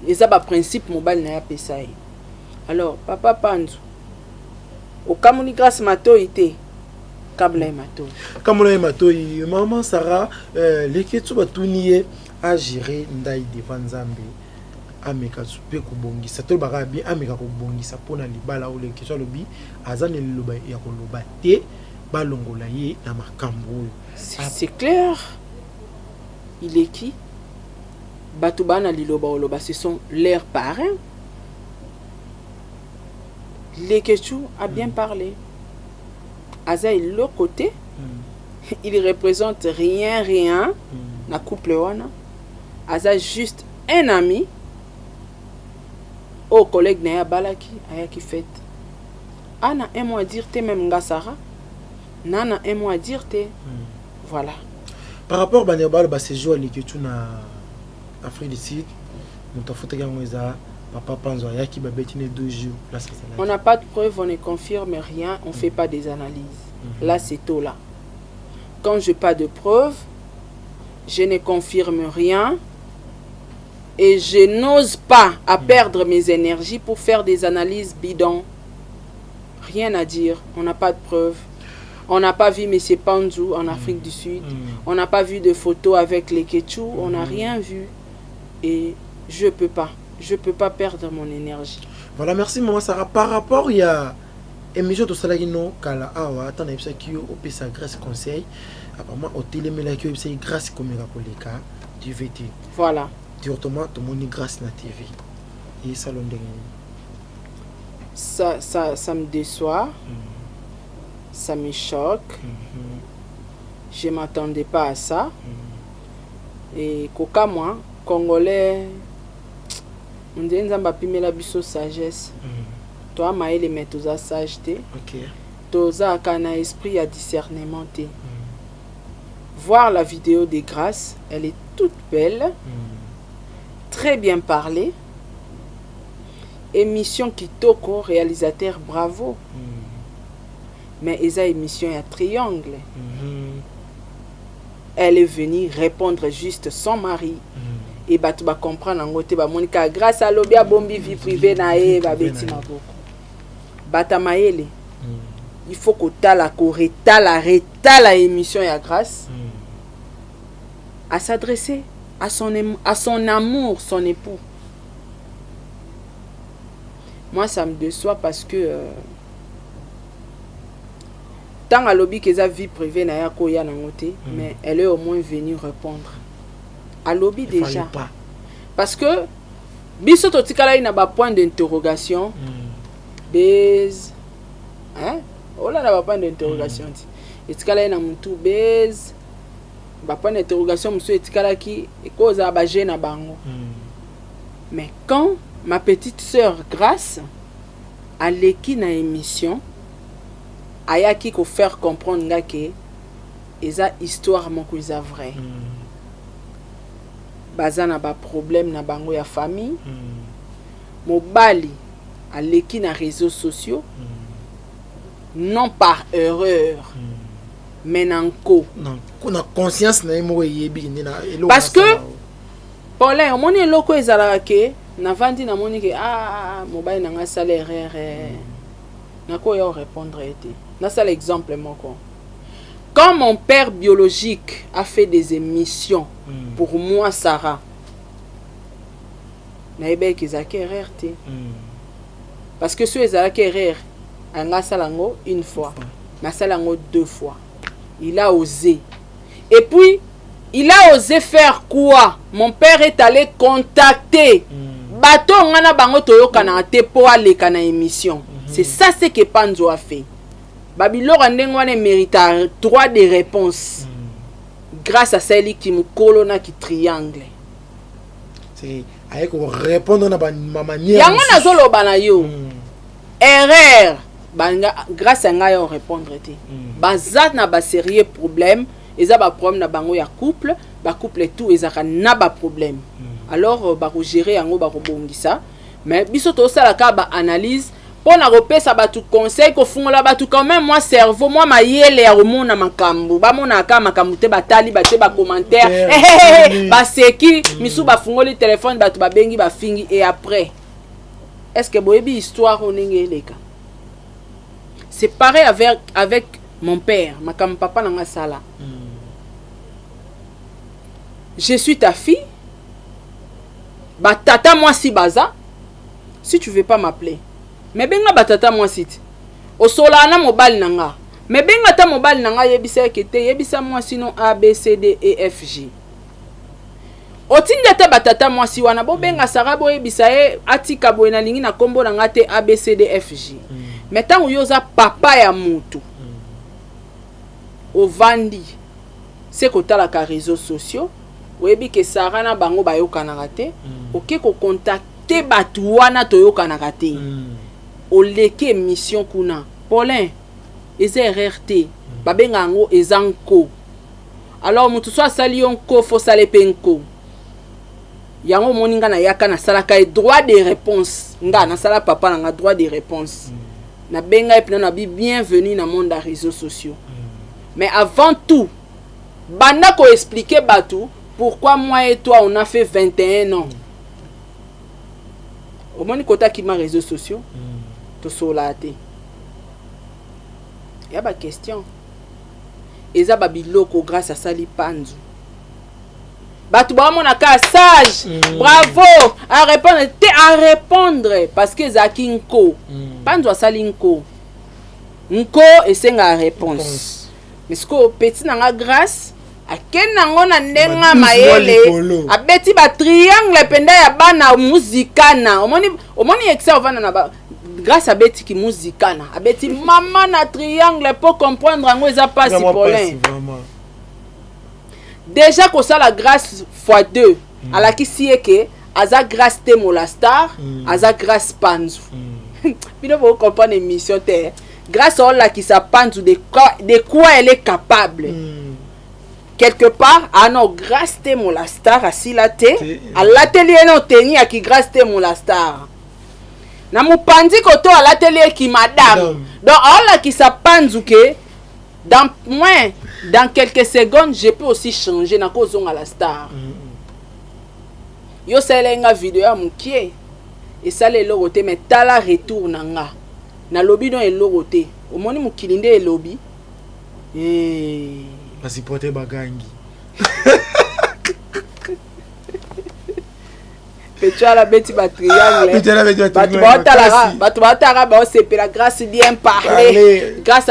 et ça ba principe mobile na ya pesai alors papa Panzu au kamuni grâce matoité Kamula Matoi, maman Sarah, l'équipe batunier a géré Ndai devant Zambé. Ameka soupe kubongi, ça te bara bien ameka kubongi, ça pona libala ou l'équipe sur le bi, azane loba ya koloba te balongola ye na makambo. C'est clair. Il est qui? Batubana liloba oloba, ce sont leurs parents. L'équipe a bien parlé. Aza est l'autre côté, il représente rien, na couple wana. Aza juste un ami, au collègue na balaki, aya qui fait. Ana un mot à dire te même Ngassara, nana un mot à dire te, voilà. Par rapport à Banébal, c'est joué à l'équipe na Afrique du Sud, nous t'en foutons Papa Panzo qui va bétiner 2 jours. On n'a pas de preuves, on ne confirme rien, on ne fait pas des analyses. Là, c'est tout là. Quand je n'ai pas de preuves, je ne confirme rien et je n'ose pas à perdre mes énergies pour faire des analyses bidons. Rien à dire, on n'a pas de preuves. On n'a pas vu M. Panzu en Afrique du Sud. On n'a pas vu de photos avec les Ketchou. On n'a rien vu. Et je ne peux pas. Je ne peux pas perdre mon énergie. Voilà, merci maman Sarah. Par rapport, il y a émission de Salagino Kala Awa, attends, il y a qui au sa grâce conseil. Apparemment, au téléméla qui est grâce comme pour les cas du VT. Voilà. Directement, tout le monde est grâce na TV. Et salon de ça me déçoit, ça me choque. Je ne m'attendais pas à ça. Et Koka, moi, Congolais, on dit que nous avons la sagesse. Toi, tu as les méthodes à sageté. Tu as un esprit à discernement. Voir la vidéo de Grâce, elle est toute belle, très bien parlée. Émission Kitoko, réalisateur, bravo. Mais esa émission à triangle. Elle est venue répondre juste son mari. Et bah tu vas comprendre en côté bah Monica grâce à l'obia bombi vie privée na e ba beti maboko. Bata maele. Il faut que reta la émission ya Grâce. À s'adresser à son amour, son époux. Moi, ça me déçoit parce que tant à lobby que sa vie privée n'a pas mais elle est au moins venue répondre. À lobby déjà. Parce que biso totikala ina ba point d'interrogation. Base. Hein? Oh là là, ba point d'interrogation. Etikala ina mutu base. Ba point d'interrogation monsieur etikala ki ekoza ba na bango. Mais quand ma petite sœur Grâce a l'équipe na émission ayaki ko faire comprendre nga que eza histoire moko eza vrai. Bazana ba problème na bango ya famille. Mobali a l'équipe na réseaux sociaux. Non par erreur. Mais nanko. Non, na conscience na mo yebi ni na elo. Parce que Paulin, on est loko ezala ke na vandi na moni ke mobile na nga salaire na ko ya répondre été. Na ça l'exemple moko. Quand mon père biologique a fait des émissions pour moi Sarah. Na ebe ki za RRT. Parce que ceux ezala RR anga salango une fois, na salango 2 fois. Il a osé. Et puis il a osé faire quoi? Mon père est allé contacter bato ngana bango toyoka na te po ale kana émission. C'est ça ce que Panzo a fait. Babylore ndengwane mérite droit de réponse. Grâce à celle qui me colonna qui triangle. C'est avec répondre na ma manière. Yango na zolo bana yo. Erreur. Banga grâce à nga yo répondre te. Bazat na ba sérieux problème. Eza ba problème na bango ya couple, ba couple tout ezaka na ba problème. Alors ba gérer yango ba robongisa, mais biso to sala ka ba analyse pour na repesa ba tout conseil ko fungola ba tout quand même moi cerveau moi mayele ya romona makambu ba mona ka makambu te batali ba te ba commentaire ba seki misu ba fungoli téléphone ba tout ba bengi ba fingi et après est-ce que boyebi histoire onenge leka? C'est pareil avec mon père, makambu papa na nga sala. Je suis ta fille. Batata moi si baza. Si tu veux pas m'appeler. Mais benga batata moi si. O solana mobile nanga. Mais benga ta mobile nanga yebisa kete yebisa moi sinon A B C D E F G. O tinda ta batata moi si wana bo benga sarabo yebisa e atika bo na lingi na kombo nanga te A B C D F G. Mais tant yoza papa ya mutu. O vandi. C'est kotala ka réseaux sociaux. Webi ke Sarah na bango bayokanaka te oke ko contacter batu wana toyokanaka te o leke mission kuna Paulin eza RRT babenga ngo ezanko alors mutu so asali yonko fo sale penko yango moninga na yaka na salaka e droit de réponse nga na sala papa na nga droit de réponse na benga et na bi bienvenue na monde des réseaux sociaux mais avant tout banda ko expliquer batu pourquoi moi et toi on a fait 21 ans. Au moins kota qui m'a réseaux sociaux. To solate. Y a pas question. Eza babiloko grâce à Sali Panzo. Batu ba mona ka sage. Bravo à répondre parce que Zakinko. Panzo a sali nko. Nko esenga réponse. Mais ce que petit na grâce akena ngona ndenga mayele abeti ba triangle penda ya bana muzikana omoni excel vana na ba grâce à Betty qui musicana a Betty maman na triangle pour comprendre ngo eza pas si problème déjà que ça la grâce x2 à la qui si que aza grâce te molastar aza grâce panzu bino vous comprendre émission terre grâce à la qui sa panzu de quoi elle est capable quelque part ano grâce te molastar asilate à l'atelier non teni à qui grâce te molastar na mupandi koto à l'atelier qui madame donc alla qui sa panzu que dans quelques secondes je peux aussi changer na cause à la star yo selenga vidéo ya mukie et ça le logoté mais tala retour nanga na lobby don elogoté omoni mukilinde e lobby basi pote bagangi Petua la beti ba triangle batu batara ba sepela grâce bien parler grâce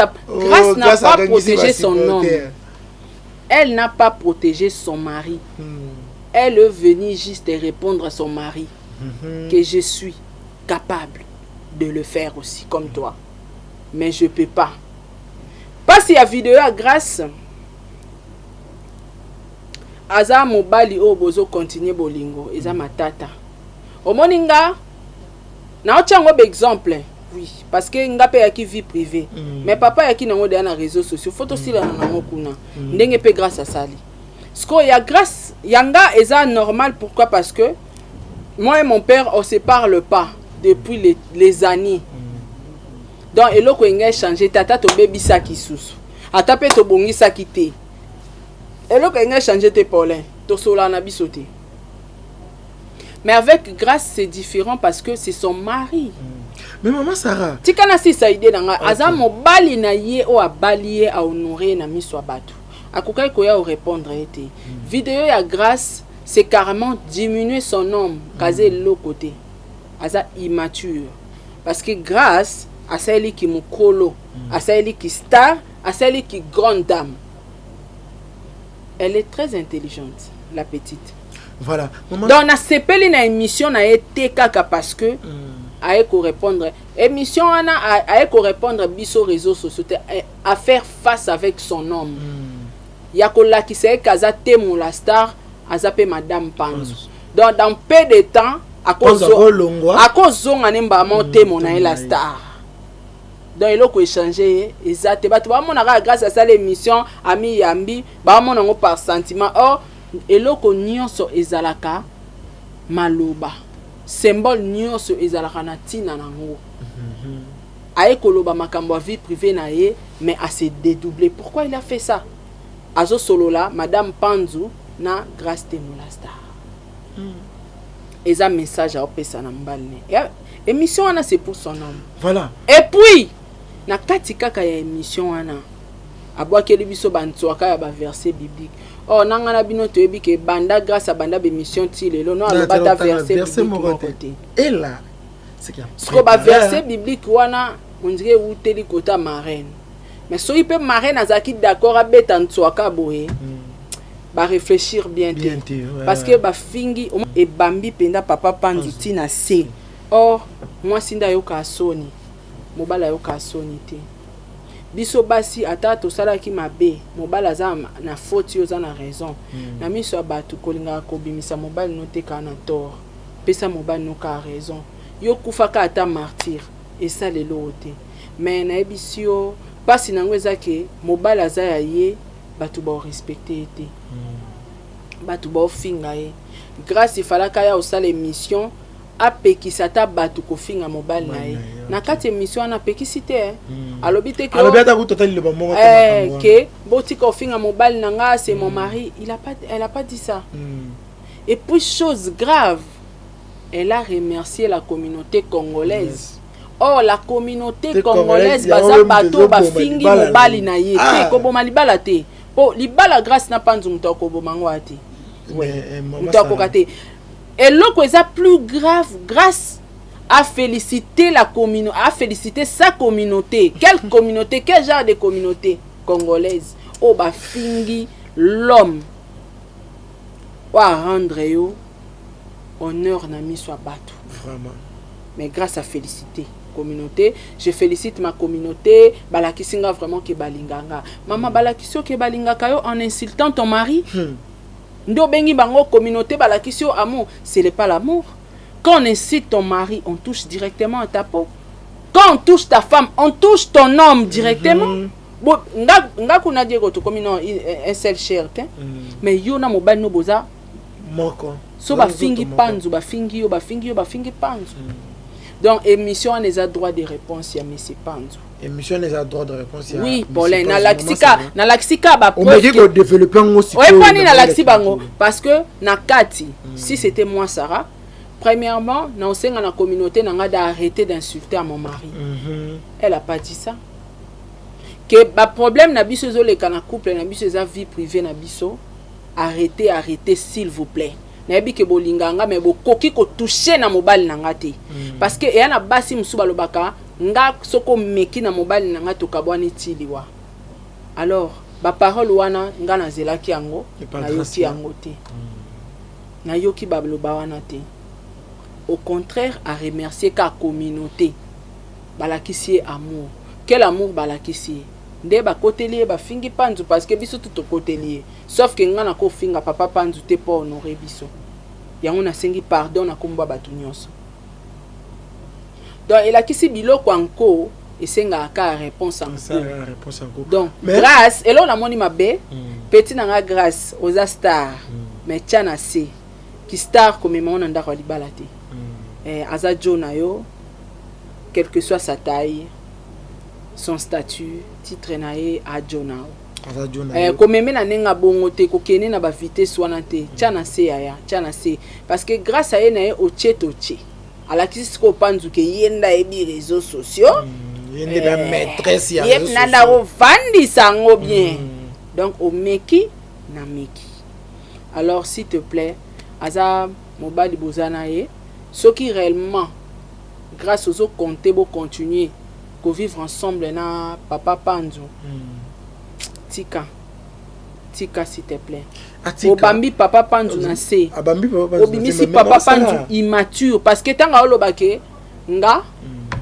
n'a pas protégé son homme. Elle n'a pas protégé son mari. Elle est venue juste répondre à son mari que je suis capable de le faire aussi comme toi. Mais je peux pas. Pas si la vidéo à grâce. Aza mobali o bozo continuer bolingo. Eza matata. Au moninga. Na ochango exemple. Oui. Parce que nga pe yaki vie privée. Mais papa yaki nango de na réseaux sociaux. Photo sila na nango kuna. Ndenge pe grâce à sali. Sko ya grâce. Yanga eza normal. Pourquoi? Parce que moi et mon père on se parle pas. Depuis les années. Donc eloko inga changer tata to baby sa ki susu. Ata pe to bongi sa ki te. Eloko inga changer te polin. To sola na bisote. Mais avec grâce c'est différent parce que c'est son mari. Mais maman Sarah. Tikana si sa idée nanga aza mobali na ye o abali a honorer na miswa batu. Akokai koya o répondre été. Vidéo ya grâce c'est carrément diminuer son homme kaze l'autre côté. Aza immature parce que grâce à celle qui mukolo, à celle qui star, à celle qui grande dame. Elle est très intelligente, la petite. Voilà. Maman... Donc, on a sepeli na émission na été kaka parce que a eko répondre. Émission a eko répondre biso réseaux sociaux à faire face avec son homme. Yakola qui sait kaza temo la star, azape madame Panzu. Donc, dans peu de temps, à cause zonga nemba monter mon la star. Donc il faut échanger exact ba to mona grâce à ça l'émission ami yambi ba mona ngo par sentiment or eloko nyonso ezalaka maloba symbole nyonso ezalaka na tina nango aye koloba makambo vie privée na ye mais à se dédoubler. Pourquoi il a fait ça? Azo solo là madame Panzu na grâce de Molastar. Eza message à opesa na mbalne. Émission ana c'est pour son homme. Voilà. Et puis na kati kaka ya émission wana abwakeli biso bantwaka ya ba verset biblique. Oh nanga na bino toyebi ke banda grâce à banda émission ti lelo no alobata verset biblique. Et là c'est qu'il y a ce ba verset biblique wana on dirait uteli kota marraine. Mais so ipe marraine azaki d'accord abeta ntwaka boye. Ba réfléchir bien parce que ba fingi et bambi penda papa Panzu tina se. Or moi sinda yoka soni mobala yoka soni te biso basi ata to sala ki mabe mobala za na faute yo za na raison na miso abatu kolinga ko bimisa mobala no te kana tort pesa mobala no ka raison yo kufaka ata martyr et ça le lote mais na ebisio pasi nango ezake mobala za ya ye batu ba respecter te batu ba finga ye grâce ifalaka ya osala émission apekisa ta batu kofinga mobile na ye na kati émission na pekisite alobi te que boti kofinga mobile nanga c'est mon mari elle a pas dit ça. Et puis chose grave, elle a remercié la communauté congolaise. Oh la communauté congolaise baza bato ba fingi mobile na ye te ko boma libala te po libala grâce na panzu mutako bomango ati mutako kate. Et l'autre est plus grave grâce à féliciter la communauté, à féliciter sa communauté. Quelle communauté, quel genre de communauté congolaise? Oh bah fingi l'homme. Wa rendre yo honneur na mi soit battu. Vraiment. Mais grâce à féliciter. communauté. Je félicite ma communauté. Balakisinga vraiment que balinganga. Maman balakisio que balingaka yo en insultant ton mari. Ndo bengi bango communauté balakisio amour. Ce n'est pas l'amour. Quand on insulte ton mari, on touche directement à ta peau. Quand on touche ta femme, on touche ton homme directement. Bon, nga kuna diego to comme un seul cher, mais yo na mobile no boza. Moko. So ba fingi panzu, ba fingi panzu. Donc émission on a droit de réponse ya monsieur panzu. Émission on a droit de réponse ya. Oui, Paulin na laxika ba on me dit que développer aussi. Ouais, pas ni na laxi bango parce que na kati, si c'était moi Sarah, premièrement, na osenga na communauté na nga d'arrêter d'insulter à mon mari. Elle a pas dit ça. Que ba problème na biso zo le kana couple na biso za vie privée na biso. Arrêtez s'il vous plaît. Nayebi ke bolinganga mais bokoki ko toucher na mobile na ngate. Parce que ya na basi musuba lobaka nga soko meki na mobile na ngato kabwani tiliwa. Alors ba parole wana nga na zelaki yango na yoki yango te. Na yoki babloba wana te. Au contraire à remercier ka communauté. Balakisi amour. Quel amour balakisi? Nde ba kotelier ba fingi panzu parce que biso tout kotelier. Sauf que nga na ko finga papa panzu te pour honorer biso. Yango na sengi pardon na komba batu nyonso. Donc il a kisi biloko anko et senga ka réponse anko. Donc grâce et là on a moni mabe petit na nga grâce aux stars mais tiana c qui star comme on nda ko libalate. Aza Jona yo quelle que soit sa taille son statut titre nae a Jonao comme même na nenga bongo te ko kene na ba vitesse wana te tiana se parce que grâce à nae o tchetoche ala kisi ko panzu ke yenda ebi réseaux sociaux yenda maîtresse ya réseaux sociaux nanda o vandi sango bien donc o meki na meki. Alors s'il te plaît aza mobali bozana ye ce qui réellement grâce aux autres compter bo continuer ko vivre ensemble na papa panzu tika s'il te plaît obambi papa panzu na se abambi papa panzu obimisi papa panzu immature parce que tanga olobake nga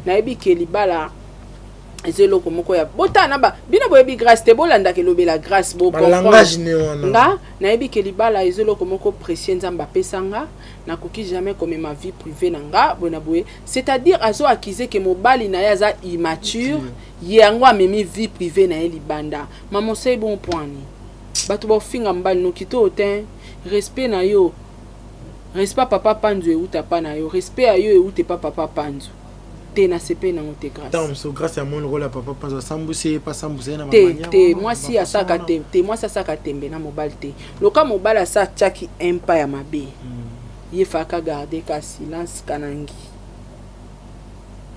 na yebi ke libala ezelo komoko ya botana ba bino boyebi grâce te bolanda ke lobela grâce bo langage ne wana nga na yebi ke libala ezelo komoko précieux nzamba pesanga na koki jamais comme ma vie privée nanga bona boye c'est-à-dire azo accuser que mobali na yaza immature yango amemi vie privée na libanda maman c'est bon point ni batu ba finga mbali no kito otin respect na yo respect papa panzu e uta pa na yo respect a yo e ute pa papa panzu te na sepe na ngote grâce tant so grâce à mon rôle à papa panzu sambuse pas sambuse na mamanya te moi si asaka te moi ça saka tembe na mobile te loka mobile sa tchaki empa ya mabe il faut garder ka silence kanangi.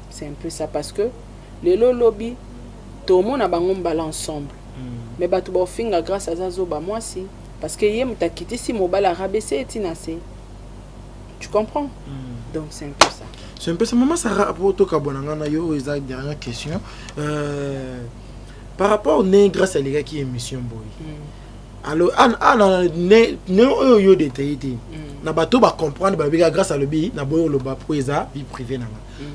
C'est un peu ça parce que les lobby tout le monde a bango mbala ensemble mais batu ba finga grâce à zazo ba moi si parce que yé muta quitté si mobile a rabaissé et tinasé. Tu comprends? Donc c'est un peu ça. C'est un peu ça. Maman Sarah pour to kabonanga na yo eza dernière question par rapport au né grâce à les gars qui émission boy. Alors ne yo détaillé na bato ba comprendre ba biga grâce à lobby na boyo loba poeza vie privée na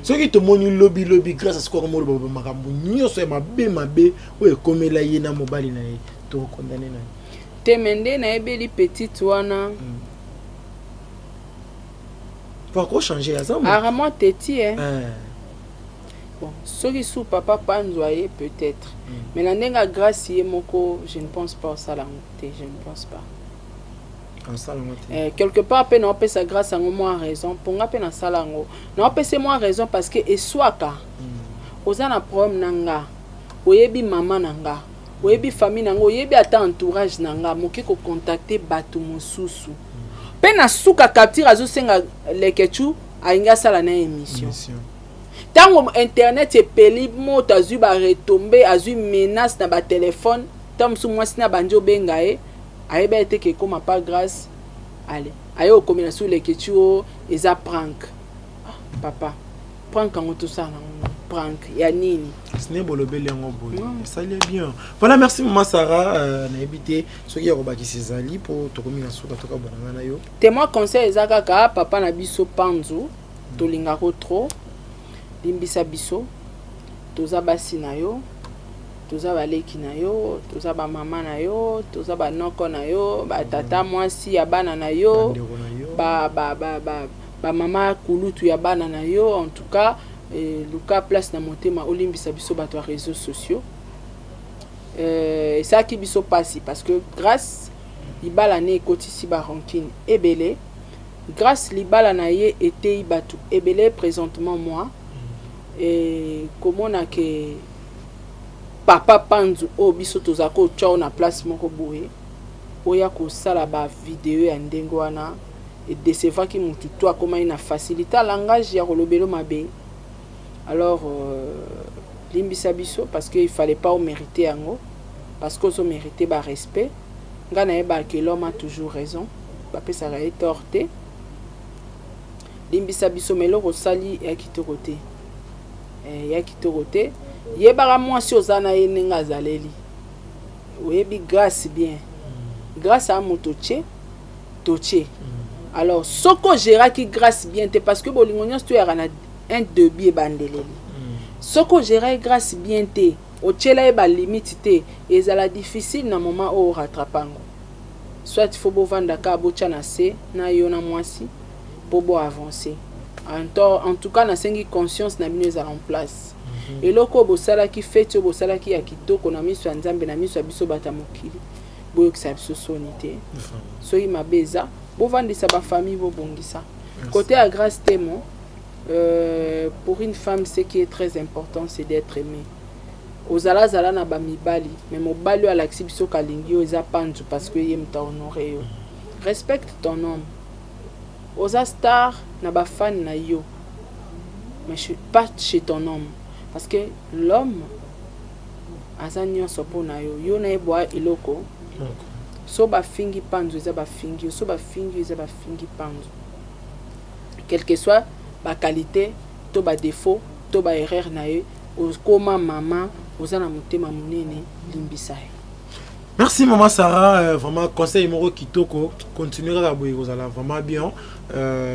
ce qui te moni lobby grâce à ce qu'on mo loba makambo nyoso ma be o ekomela ye na mobali na ye to condamner na temende na ebeli petite wana pourquoi changer ça vraiment teti bon ce qui sous papa panzoyer peut-être mais la nenga grâce ye moko je ne pense pas ça la je ne pense pas. Quelque part pe na opesa grâce à moi raison pour nga pe na salango na opesa moi raison parce que eswaka oza na problème nanga oyebi mama nanga oyebi famille nanga oyebi ata entourage nanga moki ko contacter batu mosusu pe na suka capture azo senga lekechu ainga sala na émission tango internet e peli moto azu ba retomber azu menace na ba téléphone tam su mwasi na banjo bengae ayeba ete ke koma pas grâce allez ayo komina sur les ketchuo eza prank papa prank en tout ça prank ya nini ce n'est bolobeli yango boy ça allait bien voilà merci maman Sarah na ebité ce qui robaki sezali pour to komina suka to ka bonanga na yo te moi conseil eza kaka papa na biso panzu to lingako trop limbisa biso toza basi na yo toza baleki na yo toza ba mama na yo toza ba noko na yo ba tata mwasi ya bana na yo ba mama kulutu ya bana na yo. En tout cas luka place na motema olimbisa biso bato ya réseaux sociaux ça qui biso passi parce que grâce libala ne ekotisi ba rancune ebele grâce libala na ye était batu ebele présentement moi et comment na que papa panzu o biso tozako tchao na place moko boye oya ko sala ba vidéo ya ndengo wana et décevoir ki mutu to akoma ina faciliter langage ya kolobelo mabe. Alors limbisa biso parce que il fallait pas au mériter yango parce que so mériter ba respect ngana eba que l'homme a toujours raison ba pesa ra torté limbisa biso melo ko sali ya kitorote yebara mwasi ozana ye ninga azaleli oyebi grâce bien grâce à motoche toche. Alors soko gera ki grâce bien te parce que bolingo nyonso to yara na un debut bandeleli soko gera grâce bien te ochela e ba limite te ezala difficile na moment o rattrapango soit il faut bo vanda ka bo tchana se na yo na mwasi pour bo avancer. En tout cas na sengi conscience na bino ezala en place et loko bosala ki fete bosala ki ya kitoko na miso ya nzambe na miso ya biso bata mokili boyo kisa biso sonité soki mabeza bovandisa ba famille bobongisa côté à grâce témoin. Pour une femme ce qui est très important c'est d'être aimée ozala zala na ba mibali mais mobali ala biso kalingi yo eza panzu parce que yemta honorer yo. Respecte ton homme oza star na ba fan na yo mais je suis pas chez ton homme parce que l'homme azanyo sopo na yo yo na eboa eloko so ba fingi panzu eza ba fingi so ba fingi eza ba fingi panzu quel que soit ba qualité to ba défaut to ba erreur na yo okoma mama ozana motema munene limbisa. Merci maman Sarah, vraiment conseil moro kitoko, continuer à boire vraiment bien.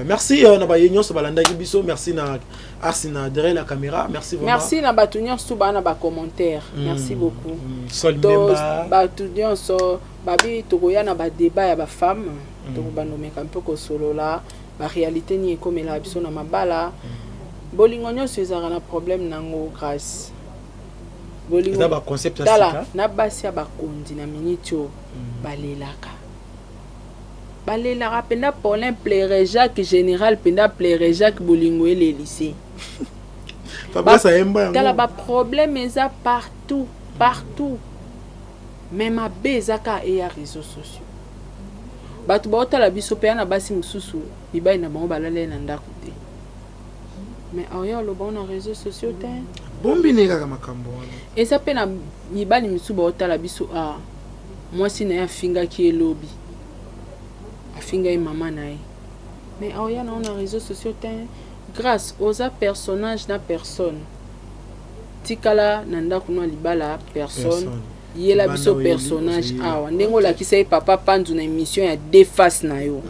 Merci na ba yenyo so balanda biso, merci na Arsina derrière la caméra, merci vraiment. Merci na batunyo so ba na ba commentaire. Merci beaucoup. Sol memba batunyo so babi tokoya na ba débat ya ba femme, to ba nomeka un peu ko solo la, ba réalité ni ekomela biso na mabala. Bolingo nyonso ezaka na problème nango grâce. Bolingo ba concept ya sika na basi ya bakondi na minitio balelaka penda Paulin pleurer Jacques général penda pleurer Jacques bolingo et le lycée tala ba problème eza partout même ma bezaka et ya réseaux sociaux batu ba otala biso pe na basi mususu bibai na bango balale na ndako te mais oyo lo bon na réseaux sociaux te bombi neka makambo et ça pe na mibali misu ba otala biso moi si na ya finga ki elobi afinga e mama na ye mais oyo na réseaux sociaux te grâce aux personnages na personne tikala na ndako na libala personne yela biso personnage awa ndengo la kisa e papa pandu na émission ya deux faces na yo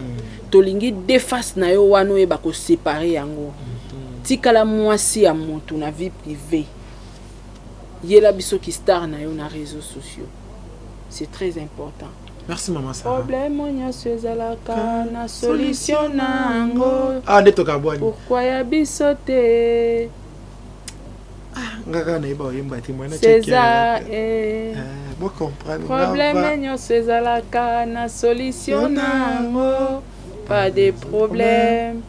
tolingi deux faces na yo wano e ba ko séparer yango tikala mwasi ya moto na vie privée yela biso ki star na yo na réseaux sociaux c'est très important. Merci maman Sarah. Problème nyonso ezalaka na solution nango ndeto kabwani pourquoi ya biso te ngaka na iba yemba témoignage c'est ça bon comprendre problème nyonso ezalaka na solution nango pas de problème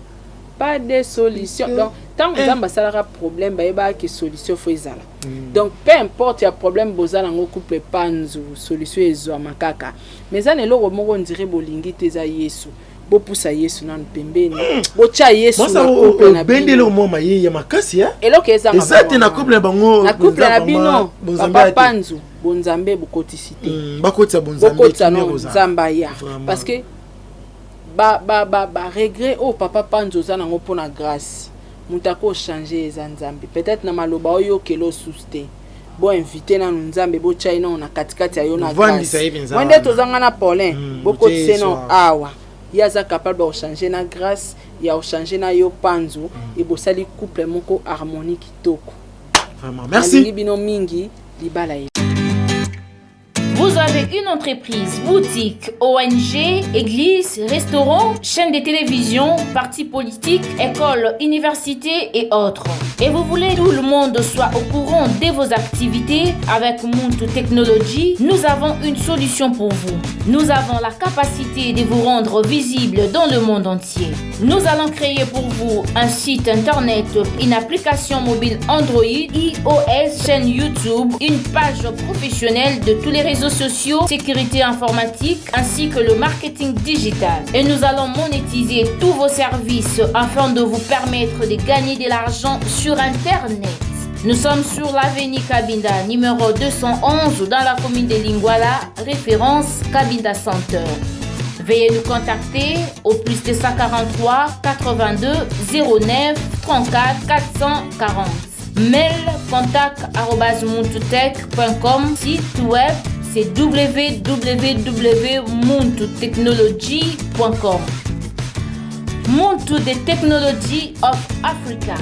pas de solution donc tant que ça basala problème ba yeba que solution faut ezala donc peu importe ya problème bozala ngo couple panzu solution ezo makaka mais ça ne loko moko ndire bolingi teza Yesu bo poussa Yesu na pembeni bo cha Yesu na couple na bendele mo maye ya makasi ya eloko ezanga ezate na couple bango na couple na bino papa panzu bonzambe bokotisité bakotisa bonzambe nzamba ya parce que ba regret oh papa panzo za nango pona grâce mutako changer za nzambe peut-être na maloba oyo kelo suste bo inviter na nzambe bo chaina na katikati ya yo na grâce wende tozanga na Paulin boko tseno awa yaza capable de changer na grâce ya changer na yo panzo et bosali couple moko harmonique kitoko. Vraiment merci. Bino mingi libala. Vous avez une entreprise, boutique, ONG, église, restaurant, chaîne de télévision, parti politique, école, université et autres. Et vous voulez que tout le monde soit au courant de vos activités avec Muntu Technology, nous avons une solution pour vous. Nous avons la capacité de vous rendre visible dans le monde entier. Nous allons créer pour vous un site internet, une application mobile Android, iOS, chaîne YouTube, une page professionnelle de tous les réseaux sociaux, sécurité informatique ainsi que le marketing digital. Et nous allons monétiser tous vos services afin de vous permettre de gagner de l'argent sur Internet. Nous sommes sur l'avenue Cabinda, numéro 211 dans la commune de Lingwala, référence Cabinda Center. Veuillez nous contacter au plus 243 82 09 34 440. Mail contact@muntutech.com. Site web c'est www.muntutechnology.com. Muntu the Technology of Africa.